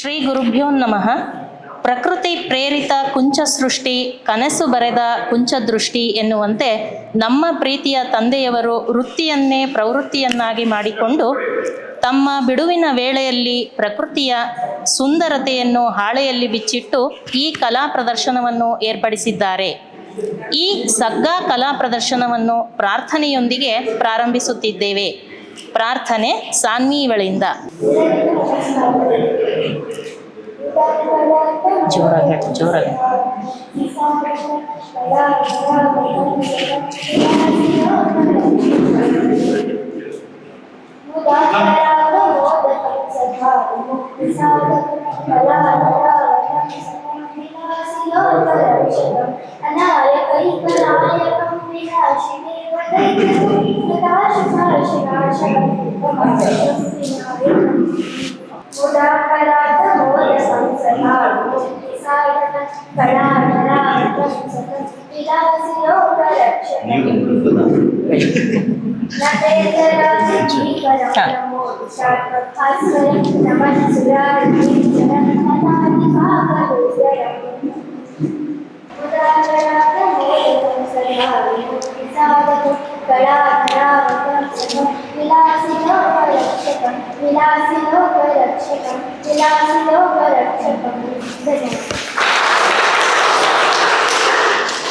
ಶ್ರೀ ಗುರುಭ್ಯೋ ನಮಃ. ಪ್ರಕೃತಿ ಪ್ರೇರಿತ ಕುಂಚ ಸೃಷ್ಟಿ, ಕನಸು ಬರೆದ ಕುಂಚ ದೃಷ್ಟಿ ಎನ್ನುವಂತೆ ನಮ್ಮ ಪ್ರೀತಿಯ ತಂದೆಯವರು ವೃತ್ತಿಯನ್ನೇ ಪ್ರವೃತ್ತಿಯನ್ನಾಗಿ ಮಾಡಿಕೊಂಡು ತಮ್ಮ ಬಿಡುವಿನ ವೇಳೆಯಲ್ಲಿ ಪ್ರಕೃತಿಯ ಸುಂದರತೆಯನ್ನು ಹಾಳೆಯಲ್ಲಿ ಬಿಚ್ಚಿಟ್ಟು ಈ ಕಲಾ ಪ್ರದರ್ಶನವನ್ನು ಏರ್ಪಡಿಸಿದ್ದಾರೆ. ಈ ಸಗ್ಗಾ ಕಲಾ ಪ್ರದರ್ಶನವನ್ನು ಪ್ರಾರ್ಥನೆಯೊಂದಿಗೆ ಪ್ರಾರಂಭಿಸುತ್ತಿದ್ದೇವೆ. ಪ್ರಾರ್ಥನೆ ಸಾನ್ವಿಗಳಿಂದ. ಜೋರಾಗಿ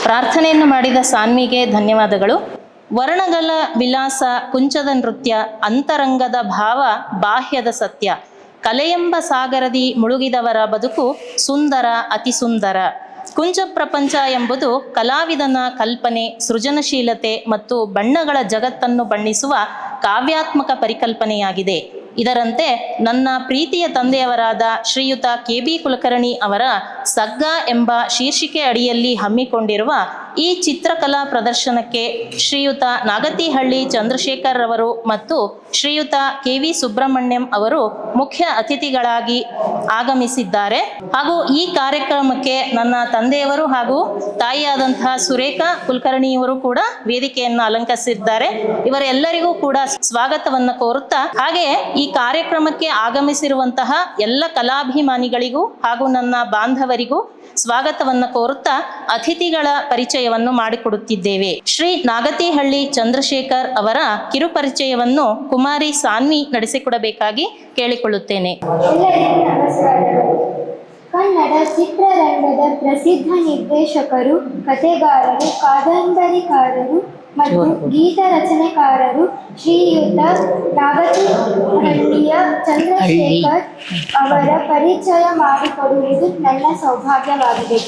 ಪ್ರಾರ್ಥನೆಯನ್ನು ಮಾಡಿದ ಸಾನ್ವಿಗೆ ಧನ್ಯವಾದಗಳು. ವರ್ಣಗಳ ವಿಲಾಸ, ಕುಂಚದ ನೃತ್ಯ, ಅಂತರಂಗದ ಭಾವ, ಬಾಹ್ಯದ ಸತ್ಯ, ಕಲೆಯೆಂಬ ಸಾಗರದಿ ಮುಳುಗಿದವರ ಬದುಕು ಸುಂದರ, ಅತಿ ಸುಂದರ. ಕುಂಚ ಪ್ರಪಂಚ ಎಂಬುದು ಕಲಾವಿದನ ಕಲ್ಪನೆ, ಸೃಜನಶೀಲತೆ ಮತ್ತು ಬಣ್ಣಗಳ ಜಗತ್ತನ್ನು ಬಣ್ಣಿಸುವ ಕಾವ್ಯಾತ್ಮಕ ಪರಿಕಲ್ಪನೆಯಾಗಿದೆ. ಇದರಂತೆ ನನ್ನ ಪ್ರೀತಿಯ ತಂದೆಯವರಾದ ಶ್ರೀಯುತ ಕೆ.ಬಿ. ಕುಲಕರ್ಣಿ ಅವರ ಸಗ್ಗಾ ಎಂಬ ಶೀರ್ಷಿಕೆ ಅಡಿಯಲ್ಲಿ ಹಮ್ಮಿಕೊಂಡಿರುವ ಈ ಚಿತ್ರಕಲಾ ಪ್ರದರ್ಶನಕ್ಕೆ ಶ್ರೀಯುತ ನಾಗತಿಹಳ್ಳಿ ಚಂದ್ರಶೇಖರ್ ಅವರು ಮತ್ತು ಶ್ರೀಯುತ ಕೆ.ವಿ. ಸುಬ್ರಹ್ಮಣ್ಯಂ ಅವರು ಮುಖ್ಯ ಅತಿಥಿಗಳಾಗಿ ಆಗಮಿಸಿದ್ದಾರೆ. ಹಾಗೂ ಈ ಕಾರ್ಯಕ್ರಮಕ್ಕೆ ನನ್ನ ತಂದೆಯವರು ಹಾಗೂ ತಾಯಿಯಾದಂತಹ ಸುರೇಖಾ ಕುಲಕರ್ಣಿಯವರು ಕೂಡ ವೇದಿಕೆಯನ್ನು ಅಲಂಕರಿಸಿದ್ದಾರೆ. ಇವರೆಲ್ಲರಿಗೂ ಕೂಡ ಸ್ವಾಗತವನ್ನು ಕೋರುತ್ತಾ, ಹಾಗೆ ಈ ಕಾರ್ಯಕ್ರಮಕ್ಕೆ ಆಗಮಿಸಿರುವಂತಹ ಎಲ್ಲ ಕಲಾಭಿಮಾನಿಗಳಿಗೂ ಹಾಗೂ ನನ್ನ ಬಾಂಧವರಿಗೂ ಸ್ವಾಗತವನ್ನು ಕೋರುತ್ತಾ ಅತಿಥಿಗಳ ಪರಿಚಯವನ್ನು ಮಾಡಿಕೊಡುತ್ತಿದ್ದೇವೆ. ಶ್ರೀ ನಾಗತಿಹಳ್ಳಿ ಚಂದ್ರಶೇಖರ್ ಅವರ ಕಿರುಪರಿಚಯವನ್ನು ಕುಮಾರಿ ಸಾನ್ವಿ ನಡೆಸಿಕೊಡಬೇಕಾಗಿ ಕೇಳಿಕೊಳ್ಳುತ್ತೇನೆ. ಕನ್ನಡ ಚಿತ್ರರಂಗದ ಪ್ರಸಿದ್ಧ ನಿರ್ದೇಶಕರು, ಕಥೆಗಾರರು, ಕಾದಂಬರಿಕಾರರು ಮತ್ತು ಗೀತ ರಚನೆಕಾರರು ಶ್ರೀಯುತ ನಾಗತಿಹಳ್ಳಿಯ ಚಂದ್ರಶೇಖರ್ ಅವರ ಪರಿಚಯ ಮಾಡಿಕೊಡುವುದು ನನ್ನ ಸೌಭಾಗ್ಯವಾಗಿದೆ.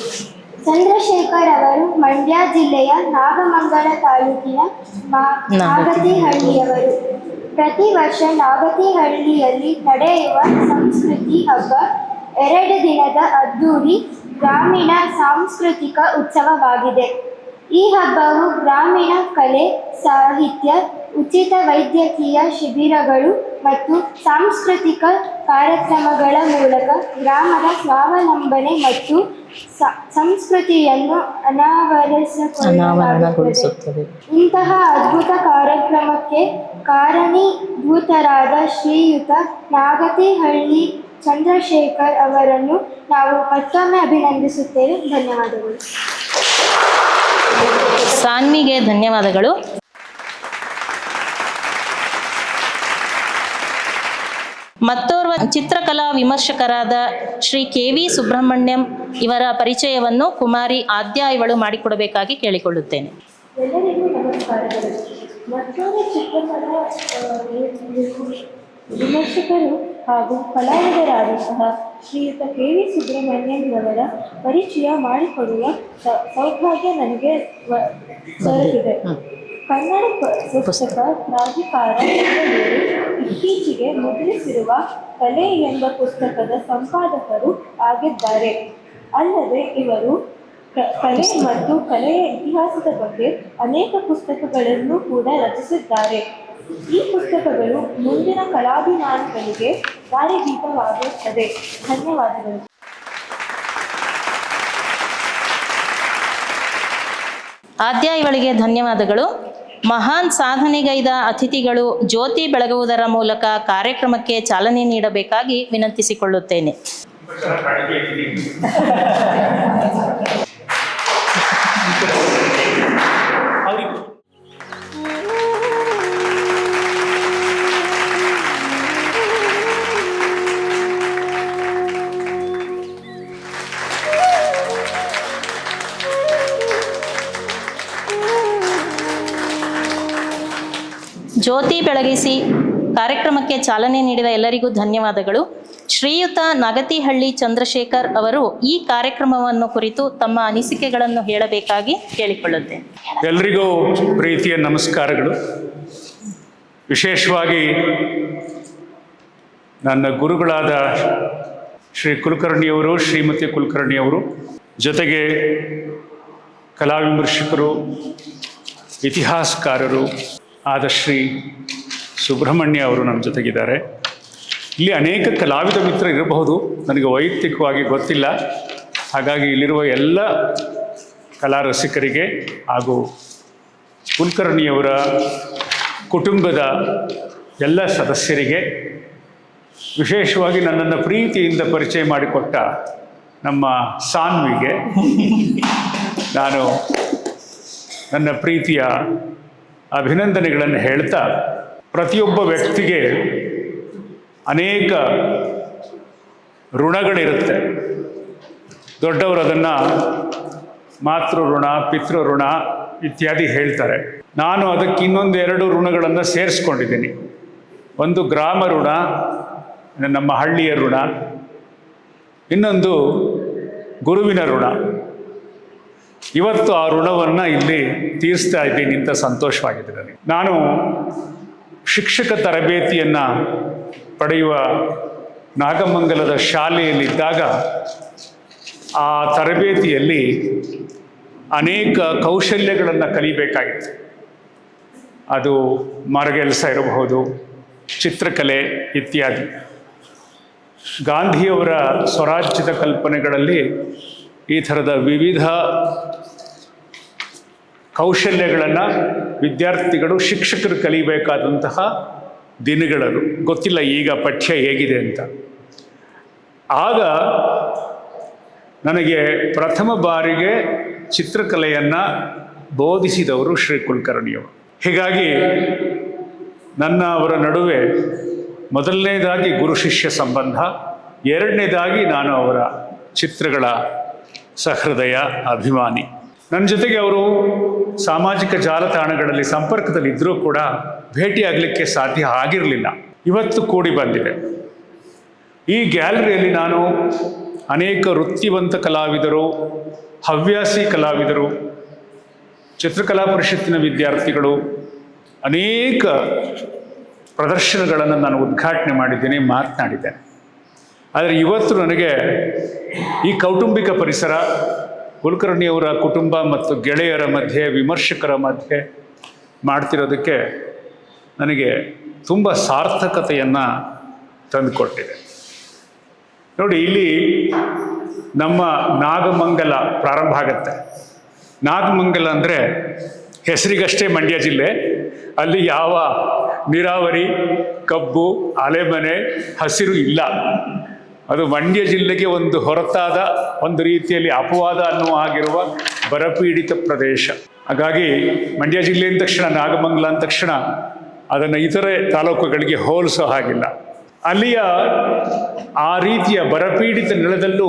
ಚಂದ್ರಶೇಖರ್ ಅವರು ಮಂಡ್ಯ ಜಿಲ್ಲೆಯ ನಾಗಮಂಗಲ ತಾಲೂಕಿನ ನಾಗತಿಹಳ್ಳಿಯವರು. ಪ್ರತಿ ವರ್ಷ ನಾಗತಿಹಳ್ಳಿಯಲ್ಲಿ ನಡೆಯುವ ಸಂಸ್ಕೃತಿ ಹಬ್ಬ 2 ದಿನದ ಅದ್ದೂರಿ ಗ್ರಾಮೀಣ ಸಾಂಸ್ಕೃತಿಕ ಉತ್ಸವವಾಗಿದೆ. ಈ ಹಬ್ಬವು ಗ್ರಾಮೀಣ ಕಲೆ, ಸಾಹಿತ್ಯ, ಉಚಿತ ವೈದ್ಯಕೀಯ ಶಿಬಿರಗಳು ಮತ್ತು ಸಾಂಸ್ಕೃತಿಕ ಕಾರ್ಯಕ್ರಮಗಳ ಮೂಲಕ ಗ್ರಾಮದ ಸ್ವಾವಲಂಬನೆ ಮತ್ತು ಸಂಸ್ಕೃತಿಯನ್ನು ಅನಾವರಿಸಿಕೊಳ್ಳಲಾಗುತ್ತದೆ. ಇಂತಹ ಅದ್ಭುತ ಕಾರ್ಯಕ್ರಮಕ್ಕೆ ಕಾರಣೀಭೂತರಾದ ಶ್ರೀಯುತ ನಾಗತಿಹಳ್ಳಿ ಚಂದ್ರಶೇಖರ್ ಅವರನ್ನು ನಾವು ಮತ್ತೊಮ್ಮೆ ಅಭಿನಂದಿಸುತ್ತೇವೆ. ಧನ್ಯವಾದಗಳು. ಸಾನ್ವಿಗೆ ಧನ್ಯವಾದಗಳು. ಮತ್ತೋರ್ವ ಚಿತ್ರಕಲಾ ವಿಮರ್ಶಕರಾದ ಶ್ರೀ ಕೆ.ವಿ. ಸುಬ್ರಹ್ಮಣ್ಯಂ ಇವರ ಪರಿಚಯವನ್ನು ಕುಮಾರಿ ಆದ್ಯ ಇವಳು ಮಾಡಿಕೊಡಬೇಕಾಗಿ ಕೇಳಿಕೊಳ್ಳುತ್ತೇನೆ. ಎಲ್ಲರಿಗೂ ನಮಸ್ಕಾರಗಳು. ಮತ್ತೊಂದು ಚಿತ್ರಕಲಾ ವಿಮರ್ಶಕರು ಹಾಗೂ ಕಲಾವಿದರಾದಂತಹ ಶ್ರೀಯುತ ಕೆ.ವಿ. ಸುಬ್ರಹ್ಮಣ್ಯಂ ಅವರ ಪರಿಚಯ ಮಾಡಿಕೊಡುವ ಸೌಭಾಗ್ಯ ನನಗೆ ದೊರೆತಿದೆ. ಕನ್ನಡ ಪುಸ್ತಕ ಪ್ರಾಧಿಕಾರ ಇತ್ತೀಚೆಗೆ ಮುದ್ರಿಸಿರುವ ಕಲೆ ಎಂಬ ಪುಸ್ತಕದ ಸಂಪಾದಕರು ಆಗಿದ್ದಾರೆ. ಅಲ್ಲದೆ ಇವರು ಕಲೆ ಮತ್ತು ಕಲೆಯ ಇತಿಹಾಸದ ಬಗ್ಗೆ ಅನೇಕ ಪುಸ್ತಕಗಳನ್ನು ಕೂಡ ರಚಿಸಿದ್ದಾರೆ. ಈ ಪುಸ್ತಕಗಳು ಮುಂದಿನ ಕಲಾಭಿಮಾನಿಗಳಿಗೆ ದಾರಿದೀಪವಾಗುತ್ತದೆ. ಧನ್ಯವಾದಗಳು. ಆದ್ಯ ಇವಳಿಗೆ ಧನ್ಯವಾದಗಳು. ಮಹಾನ್ ಸಾಧನೆಗೈದ ಅತಿಥಿಗಳು ಜ್ಯೋತಿ ಬೆಳಗುವುದರ ಮೂಲಕ ಕಾರ್ಯಕ್ರಮಕ್ಕೆ ಚಾಲನೆ ನೀಡಬೇಕಾಗಿ ವಿನಂತಿಸಿಕೊಳ್ಳುತ್ತೇನೆ. ಜ್ಯೋತಿ ಬೆಳಗಿಸಿ ಕಾರ್ಯಕ್ರಮಕ್ಕೆ ಚಾಲನೆ ನೀಡಿದ ಎಲ್ಲರಿಗೂ ಧನ್ಯವಾದಗಳು. ಶ್ರೀಯುತ ನಾಗತಿಹಳ್ಳಿ ಚಂದ್ರಶೇಖರ್ ಅವರು ಈ ಕಾರ್ಯಕ್ರಮವನ್ನು ಕುರಿತು ತಮ್ಮ ಅನಿಸಿಕೆಗಳನ್ನು ಹೇಳಬೇಕಾಗಿ ಕೇಳಿಕೊಳ್ಳುತ್ತೇನೆ. ಎಲ್ರಿಗೂ ಪ್ರೀತಿಯ ನಮಸ್ಕಾರಗಳು. ವಿಶೇಷವಾಗಿ ನನ್ನ ಗುರುಗಳಾದ ಶ್ರೀ ಕುಲಕರ್ಣಿಯವರು, ಶ್ರೀಮತಿ ಕುಲಕರ್ಣಿಯವರು, ಜೊತೆಗೆ ಕಲಾವಿಮರ್ಶಕರು, ಇತಿಹಾಸಕಾರರು ಆದ ಶ್ರೀ ಸುಬ್ರಹ್ಮಣ್ಯ ಅವರು ನಮ್ಮ ಜೊತೆಗಿದ್ದಾರೆ. ಇಲ್ಲಿ ಅನೇಕ ಕಲಾವಿದ ಮಿತ್ರ ಇರಬಹುದು, ನನಗೆ ವೈಯಕ್ತಿಕವಾಗಿ ಗೊತ್ತಿಲ್ಲ. ಹಾಗಾಗಿ ಇಲ್ಲಿರುವ ಎಲ್ಲ ಕಲಾ ರಸಿಕರಿಗೆ ಹಾಗೂ ಕುಲಕರ್ಣಿಯವರ ಕುಟುಂಬದ ಎಲ್ಲ ಸದಸ್ಯರಿಗೆ, ವಿಶೇಷವಾಗಿ ನನ್ನನ್ನು ಪ್ರೀತಿಯಿಂದ ಪರಿಚಯ ಮಾಡಿಕೊಟ್ಟ ನಮ್ಮ ಸಾನ್ವಿಗೆ ನಾನು ನನ್ನ ಪ್ರೀತಿಯ ಅಭಿನಂದನೆಗಳನ್ನು ಹೇಳ್ತಾ, ಪ್ರತಿಯೊಬ್ಬ ವ್ಯಕ್ತಿಗೆ ಅನೇಕ ಋಣಗಳಿರುತ್ತೆ. ದೊಡ್ಡವರು ಅದನ್ನು ಮಾತೃ ಋಣ, ಪಿತೃ ಋಣ ಇತ್ಯಾದಿ ಹೇಳ್ತಾರೆ. ನಾನು ಅದಕ್ಕೆ ಇನ್ನೊಂದೆರಡು ಋಣಗಳನ್ನು ಸೇರಿಸ್ಕೊಂಡಿದ್ದೀನಿ. ಒಂದು ಗ್ರಾಮ ಋಣ, ನಮ್ಮ ಹಳ್ಳಿಯ ಋಣ, ಇನ್ನೊಂದು ಗುರುವಿನ ಋಣ. ಇವತ್ತು ಆ ಋಣವನ್ನು ಇಲ್ಲಿ ತೀರಿಸ್ತಾ ಇದ್ದೀನಿ ಅಂತ ಸಂತೋಷವಾಗಿದೆ ನನಗೆ. ನಾನು ಶಿಕ್ಷಕ ತರಬೇತಿಯನ್ನು ಪಡೆಯುವ ನಾಗಮಂಗಲದ ಶಾಲೆಯಲ್ಲಿದ್ದಾಗ ಆ ತರಬೇತಿಯಲ್ಲಿ ಅನೇಕ ಕೌಶಲ್ಯಗಳನ್ನು ಕಲಿಬೇಕಾಗಿತ್ತು. ಅದು ಮರಗೆಲಸ ಇರಬಹುದು, ಚಿತ್ರಕಲೆ ಇತ್ಯಾದಿ. ಗಾಂಧಿಯವರ ಸ್ವರಾಜ್ಯದ ಕಲ್ಪನೆಗಳಲ್ಲಿ ಈ ಥರದ ವಿವಿಧ ಕೌಶಲ್ಯಗಳನ್ನು ವಿದ್ಯಾರ್ಥಿಗಳು, ಶಿಕ್ಷಕರು ಕಲಿಬೇಕಾದಂತಹ ದಿನಗಳದು. ಗೊತ್ತಿಲ್ಲ ಈಗ ಪಠ್ಯ ಹೇಗಿದೆ ಅಂತ. ಆಗ ನನಗೆ ಪ್ರಥಮ ಬಾರಿಗೆ ಚಿತ್ರಕಲೆಯನ್ನು ಬೋಧಿಸಿದವರು ಶ್ರೀ ಕುಲಕರ್ಣಿಯವರು. ಹೀಗಾಗಿ ಅವರ ನಡುವೆ ಮೊದಲನೇದಾಗಿ ಗುರು ಶಿಷ್ಯ ಸಂಬಂಧ, ಎರಡನೇದಾಗಿ ನಾನು ಅವರ ಚಿತ್ರಗಳ ಸಹೃದಯ ಅಭಿಮಾನಿ. ನನ್ನ ಜೊತೆಗೆ ಅವರು ಸಾಮಾಜಿಕ ಜಾಲತಾಣಗಳಲ್ಲಿ ಸಂಪರ್ಕದಲ್ಲಿದ್ದರೂ ಕೂಡ ಭೇಟಿಯಾಗಲಿಕ್ಕೆ ಸಾಧ್ಯ ಆಗಿರಲಿಲ್ಲ. ಇವತ್ತು ಕೂಡಿ ಬಂದಿದೆ. ಈ ಗ್ಯಾಲರಿಯಲ್ಲಿ ನಾನು ಅನೇಕ ವೃತ್ತಿವಂತ ಕಲಾವಿದರು, ಹವ್ಯಾಸಿ ಕಲಾವಿದರು, ಚಿತ್ರಕಲಾ ಪರಿಷತ್ತಿನ ವಿದ್ಯಾರ್ಥಿಗಳು, ಅನೇಕ ಪ್ರದರ್ಶನಗಳನ್ನು ನಾನು ಉದ್ಘಾಟನೆ ಮಾಡಿದ್ದೇನೆ, ಮಾತನಾಡಿದ್ದೇನೆ. ಆದರೆ ಇವತ್ತು ನನಗೆ ಈ ಕೌಟುಂಬಿಕ ಪರಿಸರ, ಕುಲಕರ್ಣಿಯವರ ಕುಟುಂಬ ಮತ್ತು ಗೆಳೆಯರ ಮಧ್ಯೆ, ವಿಮರ್ಶಕರ ಮಧ್ಯೆ ಮಾಡ್ತಿರೋದಕ್ಕೆ ನನಗೆ ತುಂಬ ಸಾರ್ಥಕತೆಯನ್ನು ತಂದುಕೊಟ್ಟಿದೆ. ನೋಡಿ, ಇಲ್ಲಿ ನಮ್ಮ ನಾಗಮಂಗಲ ಪ್ರಾರಂಭ ಆಗುತ್ತೆ. ನಾಗಮಂಗಲ ಅಂದರೆ ಹೆಸರಿಗಷ್ಟೇ ಮಂಡ್ಯ ಜಿಲ್ಲೆ. ಅಲ್ಲಿ ಯಾವ ನೀರಾವರಿ, ಕಬ್ಬು, ಅಲೆಮನೆ, ಹಸಿರು ಇಲ್ಲ. ಅದು ಮಂಡ್ಯ ಜಿಲ್ಲೆಗೆ ಒಂದು ಹೊರತಾದ, ಒಂದು ರೀತಿಯಲ್ಲಿ ಅಪವಾದ ಅನ್ನುವ ಆಗಿರುವ ಬರಪೀಡಿತ ಪ್ರದೇಶ. ಹಾಗಾಗಿ ಮಂಡ್ಯ ಜಿಲ್ಲೆ ಅಂದ ತಕ್ಷಣ, ನಾಗಮಂಗಲ ಅಂದ ತಕ್ಷಣ ಅದನ್ನು ಇತರೆ ತಾಲೂಕುಗಳಿಗೆ ಹೋಲಿಸೋ ಹಾಗಿಲ್ಲ. ಅಲ್ಲಿಯ ಆ ರೀತಿಯ ಬರಪೀಡಿತ ನೆಲದಲ್ಲೂ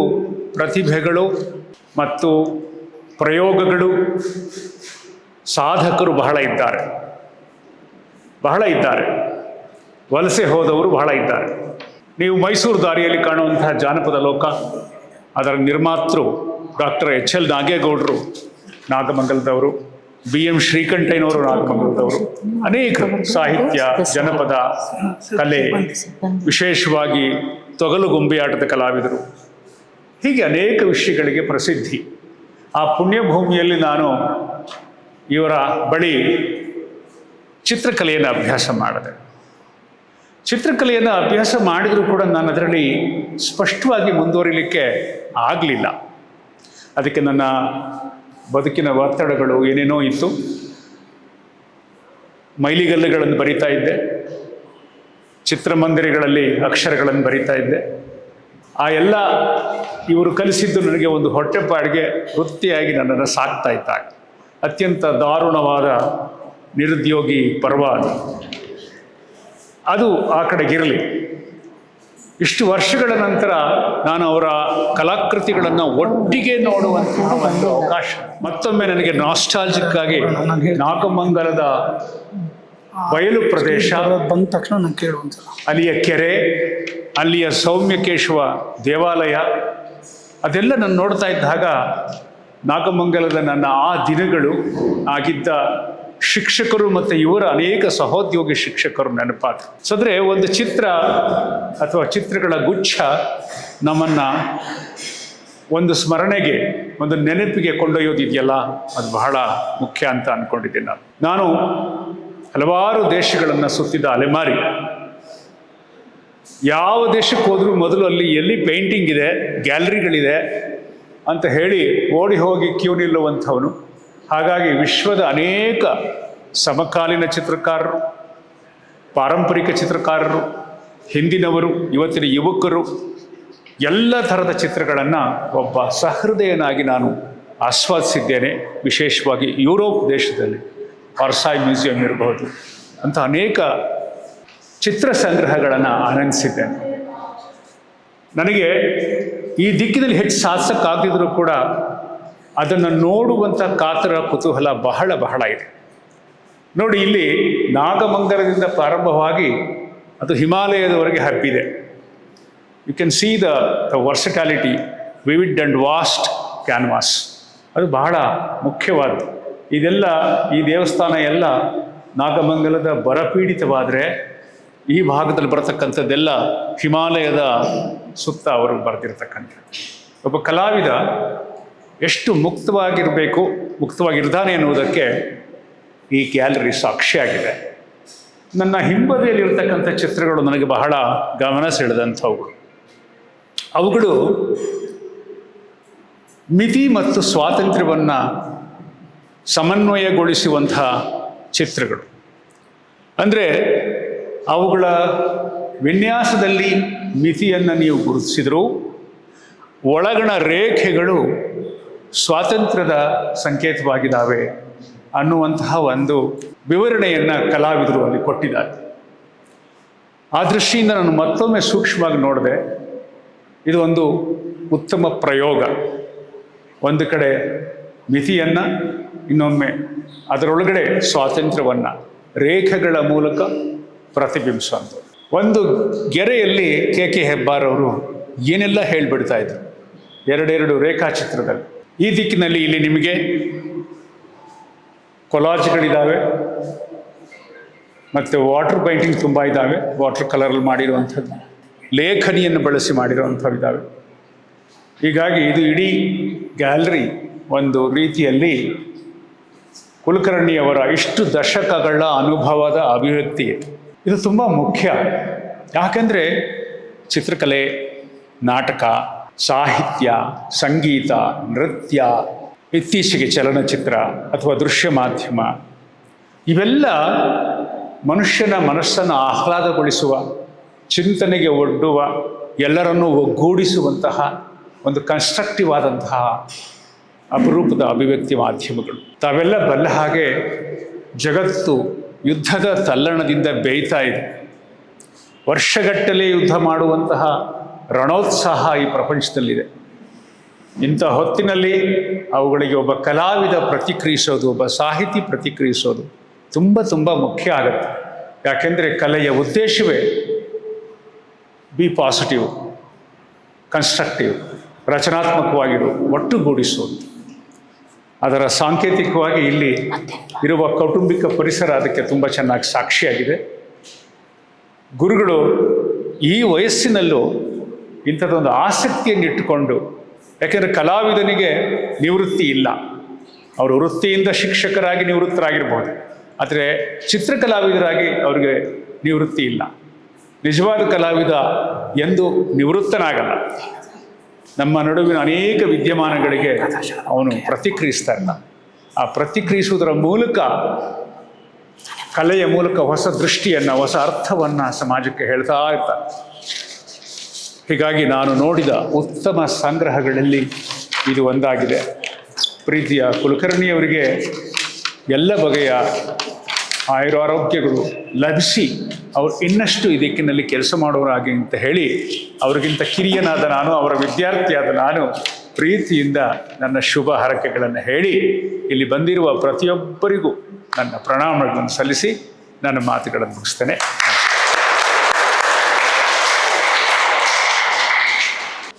ಪ್ರತಿಭೆಗಳು ಮತ್ತು ಪ್ರಯೋಗಗಳು, ಸಾಧಕರು ಬಹಳ ಇದ್ದಾರೆ. ವಲಸೆ ಹೋದವರು ಬಹಳ ಇದ್ದಾರೆ. ನೀವು ಮೈಸೂರು ದಾರಿಯಲ್ಲಿ ಕಾಣುವಂತಹ ಜಾನಪದ ಲೋಕ, ಅದರ ನಿರ್ಮಾತೃ ಡಾಕ್ಟರ್ ಎಚ್.ಎಲ್. ನಾಗೇಗೌಡರು ನಾಗಮಂಗಲದವರು, ಬಿ.ಎಂ. ಶ್ರೀಕಂಠಯ್ಯನವರು ನಾಗಮಂಗಲದವರು, ಅನೇಕರು ಸಾಹಿತ್ಯ, ಜನಪದ ಕಲೆ, ವಿಶೇಷವಾಗಿ ತೊಗಲು ಗೊಂಬೆಯಾಟದ ಕಲಾವಿದರು, ಹೀಗೆ ಅನೇಕ ವಿಷಯಗಳಿಗೆ ಪ್ರಸಿದ್ಧಿ. ಆ ಪುಣ್ಯಭೂಮಿಯಲ್ಲಿ ನಾನು ಇವರ ಬಳಿ ಚಿತ್ರಕಲೆಯನ್ನು ಅಭ್ಯಾಸ ಮಾಡಿದೆ. ಚಿತ್ರಕಲೆಯನ್ನು ಅಭ್ಯಾಸ ಮಾಡಿದರೂ ಕೂಡ ನಾನು ಅದರಲ್ಲಿ ಸ್ಪಷ್ಟವಾಗಿ ಮುಂದುವರಿಲಿಕ್ಕೆ ಆಗಲಿಲ್ಲ. ಅದಕ್ಕೆ ನನ್ನ ಬದುಕಿನ ಒತ್ತಡಗಳು ಏನೇನೋ ಇತ್ತು. ಮೈಲಿಗಲ್ಲುಗಳನ್ನು ಬರಿತಾ ಇದ್ದೆ, ಚಿತ್ರಮಂದಿರಗಳಲ್ಲಿ ಅಕ್ಷರಗಳನ್ನು ಬರಿತಾ ಇದ್ದೆ. ಆ ಎಲ್ಲ ಇವರು ಕಲಿಸಿದ್ದು ನನಗೆ ಒಂದು ಹೊಟ್ಟೆಪಾಡಿಗೆ ವೃತ್ತಿಯಾಗಿ ನನ್ನನ್ನು ಸಾಕ್ತಾ ಇದ್ದಾಗ. ಅತ್ಯಂತ ದಾರುಣವಾದ ನಿರುದ್ಯೋಗಿ ಪರ್ವ ಅದು ಆ ಕಡೆಗಿರಲಿ. ಇಷ್ಟು ವರ್ಷಗಳ ನಂತರ ನಾನು ಅವರ ಕಲಾಕೃತಿಗಳನ್ನು ಒಟ್ಟಿಗೆ ನೋಡುವಂತಹ ಒಂದು ಅವಕಾಶ. ಮತ್ತೊಮ್ಮೆ ನನಗೆ ನಾಸ್ಟಾಲ್ಜಿಕ್ ಆಗಿ ನಾಗಮಂಗಲದ ಬಯಲು ಪ್ರದೇಶ ಬಂದ ತಕ್ಷಣ ನಾನು ಕೇಳುವಂತ ಅಲ್ಲಿಯ ಕೆರೆ, ಅಲ್ಲಿಯ ಸೌಮ್ಯಕೇಶವ ದೇವಾಲಯ ಅದೆಲ್ಲ ನಾನು ನೋಡ್ತಾ ಇದ್ದಾಗ ನಾಗಮಂಗಲದ ನನ್ನ ಆ ದಿನಗಳು, ಆಗಿದ್ದ ಶಿಕ್ಷಕರು ಮತ್ತು ಇವರ ಅನೇಕ ಸಹೋದ್ಯೋಗಿ ಶಿಕ್ಷಕರು ನೆನಪಾದ್ರು. ಅಂದರೆ ಒಂದು ಚಿತ್ರ ಅಥವಾ ಚಿತ್ರಗಳ ಗುಚ್ಛ ನಮ್ಮನ್ನು ಒಂದು ಸ್ಮರಣೆಗೆ, ಒಂದು ನೆನಪಿಗೆ ಕೊಂಡೊಯ್ಯೋದಿದೆಯಲ್ಲ, ಅದು ಬಹಳ ಮುಖ್ಯ ಅಂತ ಅಂದ್ಕೊಂಡಿದ್ದೀನಿ. ನಾನು ಹಲವಾರು ದೇಶಗಳನ್ನು ಸುತ್ತಿದ ಅಲೆಮಾರಿ. ಯಾವ ದೇಶಕ್ಕೆ ಹೋದರೂ ಮೊದಲು ಅಲ್ಲಿ ಎಲ್ಲಿ ಪೇಂಟಿಂಗ್ ಇದೆ, ಗ್ಯಾಲರಿಗಳಿದೆ ಅಂತ ಹೇಳಿ ಓಡಿ ಹೋಗಿ ಕ್ಯೂ ನಿಲ್ಲುವಂಥವನು. ಹಾಗಾಗಿ ವಿಶ್ವದ ಅನೇಕ ಸಮಕಾಲೀನ ಚಿತ್ರಕಾರರು, ಪಾರಂಪರಿಕ ಚಿತ್ರಕಾರರು, ಹಿಂದಿನವರು, ಇವತ್ತಿನ ಯುವಕರು, ಎಲ್ಲ ಥರದ ಚಿತ್ರಗಳನ್ನು ಒಬ್ಬ ಸಹೃದಯನಾಗಿ ನಾನು ಆಸ್ವಾದಿಸಿದ್ದೇನೆ. ವಿಶೇಷವಾಗಿ ಯುರೋಪ್ ದೇಶದಲ್ಲಿ ವರ್ಸಾಯ್ ಮ್ಯೂಸಿಯಂ ಇರಬಹುದು ಅಂತ ಅನೇಕ ಚಿತ್ರ ಸಂಗ್ರಹಗಳನ್ನು ಆನಂದಿಸಿದ್ದೇನೆ. ನನಗೆ ಈ ದಿಕ್ಕಿನಲ್ಲಿ ಹೆಚ್ಚು ಸಾಧಿಸೋಕ್ಕಾಗದಿದ್ರೂ ಕೂಡ ಅದನ್ನು ನೋಡುವಂಥ ಕಾತರ ಕುತೂಹಲ ಬಹಳ ಬಹಳ ಇದೆ. ನೋಡಿ, ಇಲ್ಲಿ ನಾಗಮಂಗಲದಿಂದ ಪ್ರಾರಂಭವಾಗಿ ಅದು ಹಿಮಾಲಯದವರೆಗೆ ಹಬ್ಬಿದೆ. You can see the versatility, vivid and vast canvas. ಅದು ಬಹಳ ಮುಖ್ಯವಾದ್ದು. ಇದೆಲ್ಲ, ಈ ದೇವಸ್ಥಾನ ಎಲ್ಲ ನಾಗಮಂಗಲದ ಬರಪೀಡಿತವಾದರೆ ಈ ಭಾಗದಲ್ಲಿ ಬರತಕ್ಕಂಥದ್ದೆಲ್ಲ ಹಿಮಾಲಯದ ಸುತ್ತ ಅವರು ಬರೆದಿರ್ತಕ್ಕಂಥ. ಒಬ್ಬ ಕಲಾವಿದ ಎಷ್ಟು ಮುಕ್ತವಾಗಿರ್ತಾನೆ ಎನ್ನುವುದಕ್ಕೆ ಈ ಗ್ಯಾಲರಿ ಸಾಕ್ಷಿಯಾಗಿದೆ. ನನ್ನ ಹಿಂಬದಿಯಲ್ಲಿರ್ತಕ್ಕಂಥ ಚಿತ್ರಗಳು ನನಗೆ ಬಹಳ ಗಮನ ಸೆಳೆದಂಥವುಗಳು. ಅವುಗಳು ಮಿತಿ ಮತ್ತು ಸ್ವಾತಂತ್ರ್ಯವನ್ನು ಸಮನ್ವಯಗೊಳಿಸುವಂತಹ ಚಿತ್ರಗಳು. ಅಂದರೆ ಅವುಗಳ ವಿನ್ಯಾಸದಲ್ಲಿ ಮಿತಿಯನ್ನು ನೀವು ಗುರುತಿಸಿದರೂ ಒಳಗಣ ರೇಖೆಗಳು ಸ್ವಾತಂತ್ರ್ಯದ ಸಂಕೇತವಾಗಿದ್ದಾವೆ ಅನ್ನುವಂತಹ ಒಂದು ವಿವರಣೆಯನ್ನು ಕಲಾವಿದರು ಅಲ್ಲಿ ಕೊಟ್ಟಿದ್ದಾರೆ. ಆ ದೃಷ್ಟಿಯಿಂದ ನಾನು ಮತ್ತೊಮ್ಮೆ ಸೂಕ್ಷ್ಮವಾಗಿ ನೋಡಿದೆ. ಇದು ಒಂದು ಉತ್ತಮ ಪ್ರಯೋಗ. ಒಂದು ಕಡೆ ಮಿತಿಯನ್ನು, ಇನ್ನೊಮ್ಮೆ ಅದರೊಳಗಡೆ ಸ್ವಾತಂತ್ರ್ಯವನ್ನು ರೇಖೆಗಳ ಮೂಲಕ ಪ್ರತಿಬಿಂಬಿಸುವಂಥ ಒಂದು ಗೆರೆಯಲ್ಲಿ ಕೆ ಹೆಬ್ಬಾರ್ ಅವರು ಏನೆಲ್ಲ ಹೇಳಿಬಿಡ್ತಾ ಇದ್ರು ಎರಡೆರಡು ರೇಖಾಚಿತ್ರದಲ್ಲಿ. ಈ ದಿಕ್ಕಿನಲ್ಲಿ ಇಲ್ಲಿ ನಿಮಗೆ ಕೊಲಾಜ್ಗಳಿದ್ದಾವೆ ಮತ್ತು ವಾಟರ್ ಪೇಂಟಿಂಗ್ ತುಂಬ ಇದ್ದಾವೆ, ವಾಟರ್ ಕಲರಲ್ಲಿ ಮಾಡಿರುವಂಥದ್ದು, ಲೇಖನಿಯನ್ನು ಬಳಸಿ ಮಾಡಿರುವಂಥವು ಇದ್ದಾವೆ. ಹೀಗಾಗಿ ಇದು ಇಡೀ ಗ್ಯಾಲರಿ ಒಂದು ರೀತಿಯಲ್ಲಿ ಕುಲಕರ್ಣಿಯವರ ಇಷ್ಟು ದಶಕಗಳ ಅನುಭವದ ಅಭಿವ್ಯಕ್ತಿ. ಇದು ತುಂಬ ಮುಖ್ಯ. ಯಾಕೆಂದರೆ ಚಿತ್ರಕಲೆ, ನಾಟಕ, ಸಾಹಿತ್ಯ, ಸಂಗೀತ, ನೃತ್ಯ, ಇತ್ತೀಚೆಗೆ ಚಲನಚಿತ್ರ ಅಥವಾ ದೃಶ್ಯ ಮಾಧ್ಯಮ, ಇವೆಲ್ಲ ಮನುಷ್ಯನ ಮನಸ್ಸನ್ನು ಆಹ್ಲಾದಗೊಳಿಸುವ, ಚಿಂತನೆಗೆ ಒಡ್ಡುವ, ಎಲ್ಲರನ್ನೂ ಒಗ್ಗೂಡಿಸುವಂತಹ ಒಂದು ಕನ್ಸ್ಟ್ರಕ್ಟಿವ್ ಆದಂತಹ ಅಪರೂಪದ ಅಭಿವ್ಯಕ್ತಿ ಮಾಧ್ಯಮಗಳು. ತಾವೆಲ್ಲ ಬಲ್ಲ ಹಾಗೆ ಜಗತ್ತು ಯುದ್ಧದ ತಲ್ಲಣದಿಂದ ಬೇಯ್ತಾ ಇದೆ. ವರ್ಷಗಟ್ಟಲೆ ಯುದ್ಧ ಮಾಡುವಂತಹ ರಣೋತ್ಸಾಹ ಈ ಪ್ರಪಂಚದಲ್ಲಿದೆ. ಇಂಥ ಹೊತ್ತಿನಲ್ಲಿ ಅವುಗಳಿಗೆ ಒಬ್ಬ ಕಲಾವಿದ ಪ್ರತಿಕ್ರಿಯಿಸೋದು, ಒಬ್ಬ ಸಾಹಿತಿ ಪ್ರತಿಕ್ರಿಯಿಸೋದು ತುಂಬ ತುಂಬ ಮುಖ್ಯ ಆಗುತ್ತೆ. ಯಾಕೆಂದರೆ ಕಲೆಯ ಉದ್ದೇಶವೇ ಬಿ ಪಾಸಿಟಿವ್, ಕನ್ಸ್ಟ್ರಕ್ಟಿವ್, ರಚನಾತ್ಮಕವಾಗಿರು, ಒಟ್ಟುಗೂಡಿಸೋದು. ಅದರ ಸಾಂಕೇತಿಕವಾಗಿ ಇಲ್ಲಿ ಇರುವ ಕೌಟುಂಬಿಕ ಪರಿಸರ ಅದಕ್ಕೆ ತುಂಬ ಚೆನ್ನಾಗಿ ಸಾಕ್ಷಿಯಾಗಿದೆ. ಗುರುಗಳು ಈ ವಯಸ್ಸಿನಲ್ಲೂ ಇಂಥದ್ದೊಂದು ಆಸಕ್ತಿಯನ್ನು ಇಟ್ಟುಕೊಂಡು, ಯಾಕೆಂದರೆ ಕಲಾವಿದನಿಗೆ ನಿವೃತ್ತಿ ಇಲ್ಲ. ಅವರು ವೃತ್ತಿಯಿಂದ ಶಿಕ್ಷಕರಾಗಿ ನಿವೃತ್ತರಾಗಿರ್ಬೋದು, ಆದರೆ ಚಿತ್ರಕಲಾವಿದರಾಗಿ ಅವರಿಗೆ ನಿವೃತ್ತಿ ಇಲ್ಲ. ನಿಜವಾದ ಕಲಾವಿದ ಎಂದು ನಿವೃತ್ತನಾಗಲ್ಲ. ನಮ್ಮ ನಡುವಿನ ಅನೇಕ ವಿದ್ಯಮಾನಗಳಿಗೆ ಅವನು ಪ್ರತಿಕ್ರಿಯಿಸ್ತಾ ಇರ್ತಾನೆ. ಆ ಪ್ರತಿಕ್ರಿಯಿಸುವುದರ ಮೂಲಕ, ಕಲೆಯ ಮೂಲಕ ಹೊಸ ದೃಷ್ಟಿಯನ್ನು, ಹೊಸ ಅರ್ಥವನ್ನು ಸಮಾಜಕ್ಕೆ ಹೇಳ್ತಾ ಇರ್ತಾನೆ. ಹೀಗಾಗಿ ನಾನು ನೋಡಿದ ಉತ್ತಮ ಸಂಗ್ರಹಗಳಲ್ಲಿ ಇದು ಒಂದಾಗಿದೆ. ಪ್ರೀತಿಯ ಕುಲಕರ್ಣಿಯವರಿಗೆ ಎಲ್ಲ ಬಗೆಯ ಆಯುರಾರೋಗ್ಯಗಳು ಲಭಿಸಿ ಅವರು ಇನ್ನಷ್ಟು ಈ ದಿಕ್ಕಿನಲ್ಲಿ ಕೆಲಸ ಮಾಡೋರಾಗಿ ಅಂತ ಹೇಳಿ, ಅವ್ರಿಗಿಂತ ಕಿರಿಯನಾದ ನಾನು, ಅವರ ವಿದ್ಯಾರ್ಥಿಯಾದ ನಾನು ಪ್ರೀತಿಯಿಂದ ನನ್ನ ಶುಭ ಹರಕೆಗಳನ್ನು ಹೇಳಿ ಇಲ್ಲಿ ಬಂದಿರುವ ಪ್ರತಿಯೊಬ್ಬರಿಗೂ ನನ್ನ ಪ್ರಣಾಮಗಳನ್ನು ಸಲ್ಲಿಸಿ ನನ್ನ ಮಾತುಗಳನ್ನು ಮುಗಿಸ್ತೇನೆ.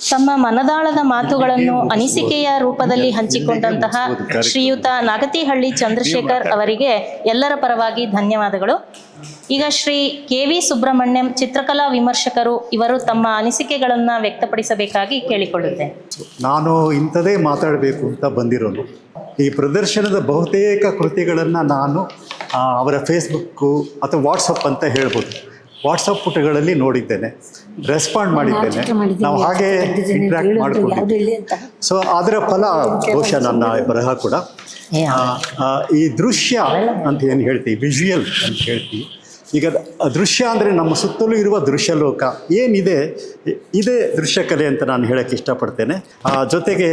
ತಮ್ಮ ಮನದಾಳದ ಮಾತುಗಳನ್ನು ಅನಿಸಿಕೆಯ ರೂಪದಲ್ಲಿ ಹಂಚಿಕೊಂಡಂತಹ ಶ್ರೀಯುತ ನಾಗತಿಹಳ್ಳಿ ಚಂದ್ರಶೇಖರ್ ಅವರಿಗೆ ಎಲ್ಲರ ಪರವಾಗಿ ಧನ್ಯವಾದಗಳು. ಈಗ ಶ್ರೀ KV ಸುಬ್ರಹ್ಮಣ್ಯಂ ಚಿತ್ರಕಲಾ ವಿಮರ್ಶಕರು ಇವರು ತಮ್ಮ ಅನಿಸಿಕೆಗಳನ್ನು ವ್ಯಕ್ತಪಡಿಸಬೇಕಾಗಿ ಕೇಳಿಕೊಳ್ಳುತ್ತೇನೆ. ನಾನು ಇಂಥದೇ ಮಾತಾಡಬೇಕು ಅಂತ ಬಂದಿರೋನು. ಈ ಪ್ರದರ್ಶನದ ಬಹುತೇಕ ಕೃತಿಗಳನ್ನು ನಾನು ಅವರ ಫೇಸ್ಬುಕ್ಕು ಅಥವಾ ವಾಟ್ಸಪ್ ಅಂತ ಹೇಳ್ಬೋದು, ವಾಟ್ಸಪ್ ಪುಟಗಳಲ್ಲಿ ನೋಡಿದ್ದೇನೆ, ರೆಸ್ಪಾಂಡ್ ಮಾಡಿದ್ದೇನೆ. ನಾವು ಹಾಗೆ ಇಂಟ್ರ್ಯಾಕ್ಟ್ ಮಾಡಿಕೊಂಡಿದ್ದೇವೆ. ಸೊ ಅದರ ಫಲ ಬಹುಶಃ ನನ್ನ ಬರಹ ಕೂಡ. ಈ ದೃಶ್ಯ ಅಂತ ಏನು ಹೇಳ್ತೀವಿ, ವಿಜುವಲ್ ಅಂತ ಹೇಳ್ತೀವಿ. ಈಗ ದೃಶ್ಯ ಅಂದರೆ ನಮ್ಮ ಸುತ್ತಲೂ ಇರುವ ದೃಶ್ಯಲೋಕ ಏನಿದೆ, ಇದೇ ದೃಶ್ಯಕಲೆ ಅಂತ ನಾನು ಹೇಳೋಕ್ಕೆ ಇಷ್ಟಪಡ್ತೇನೆ. ಜೊತೆಗೆ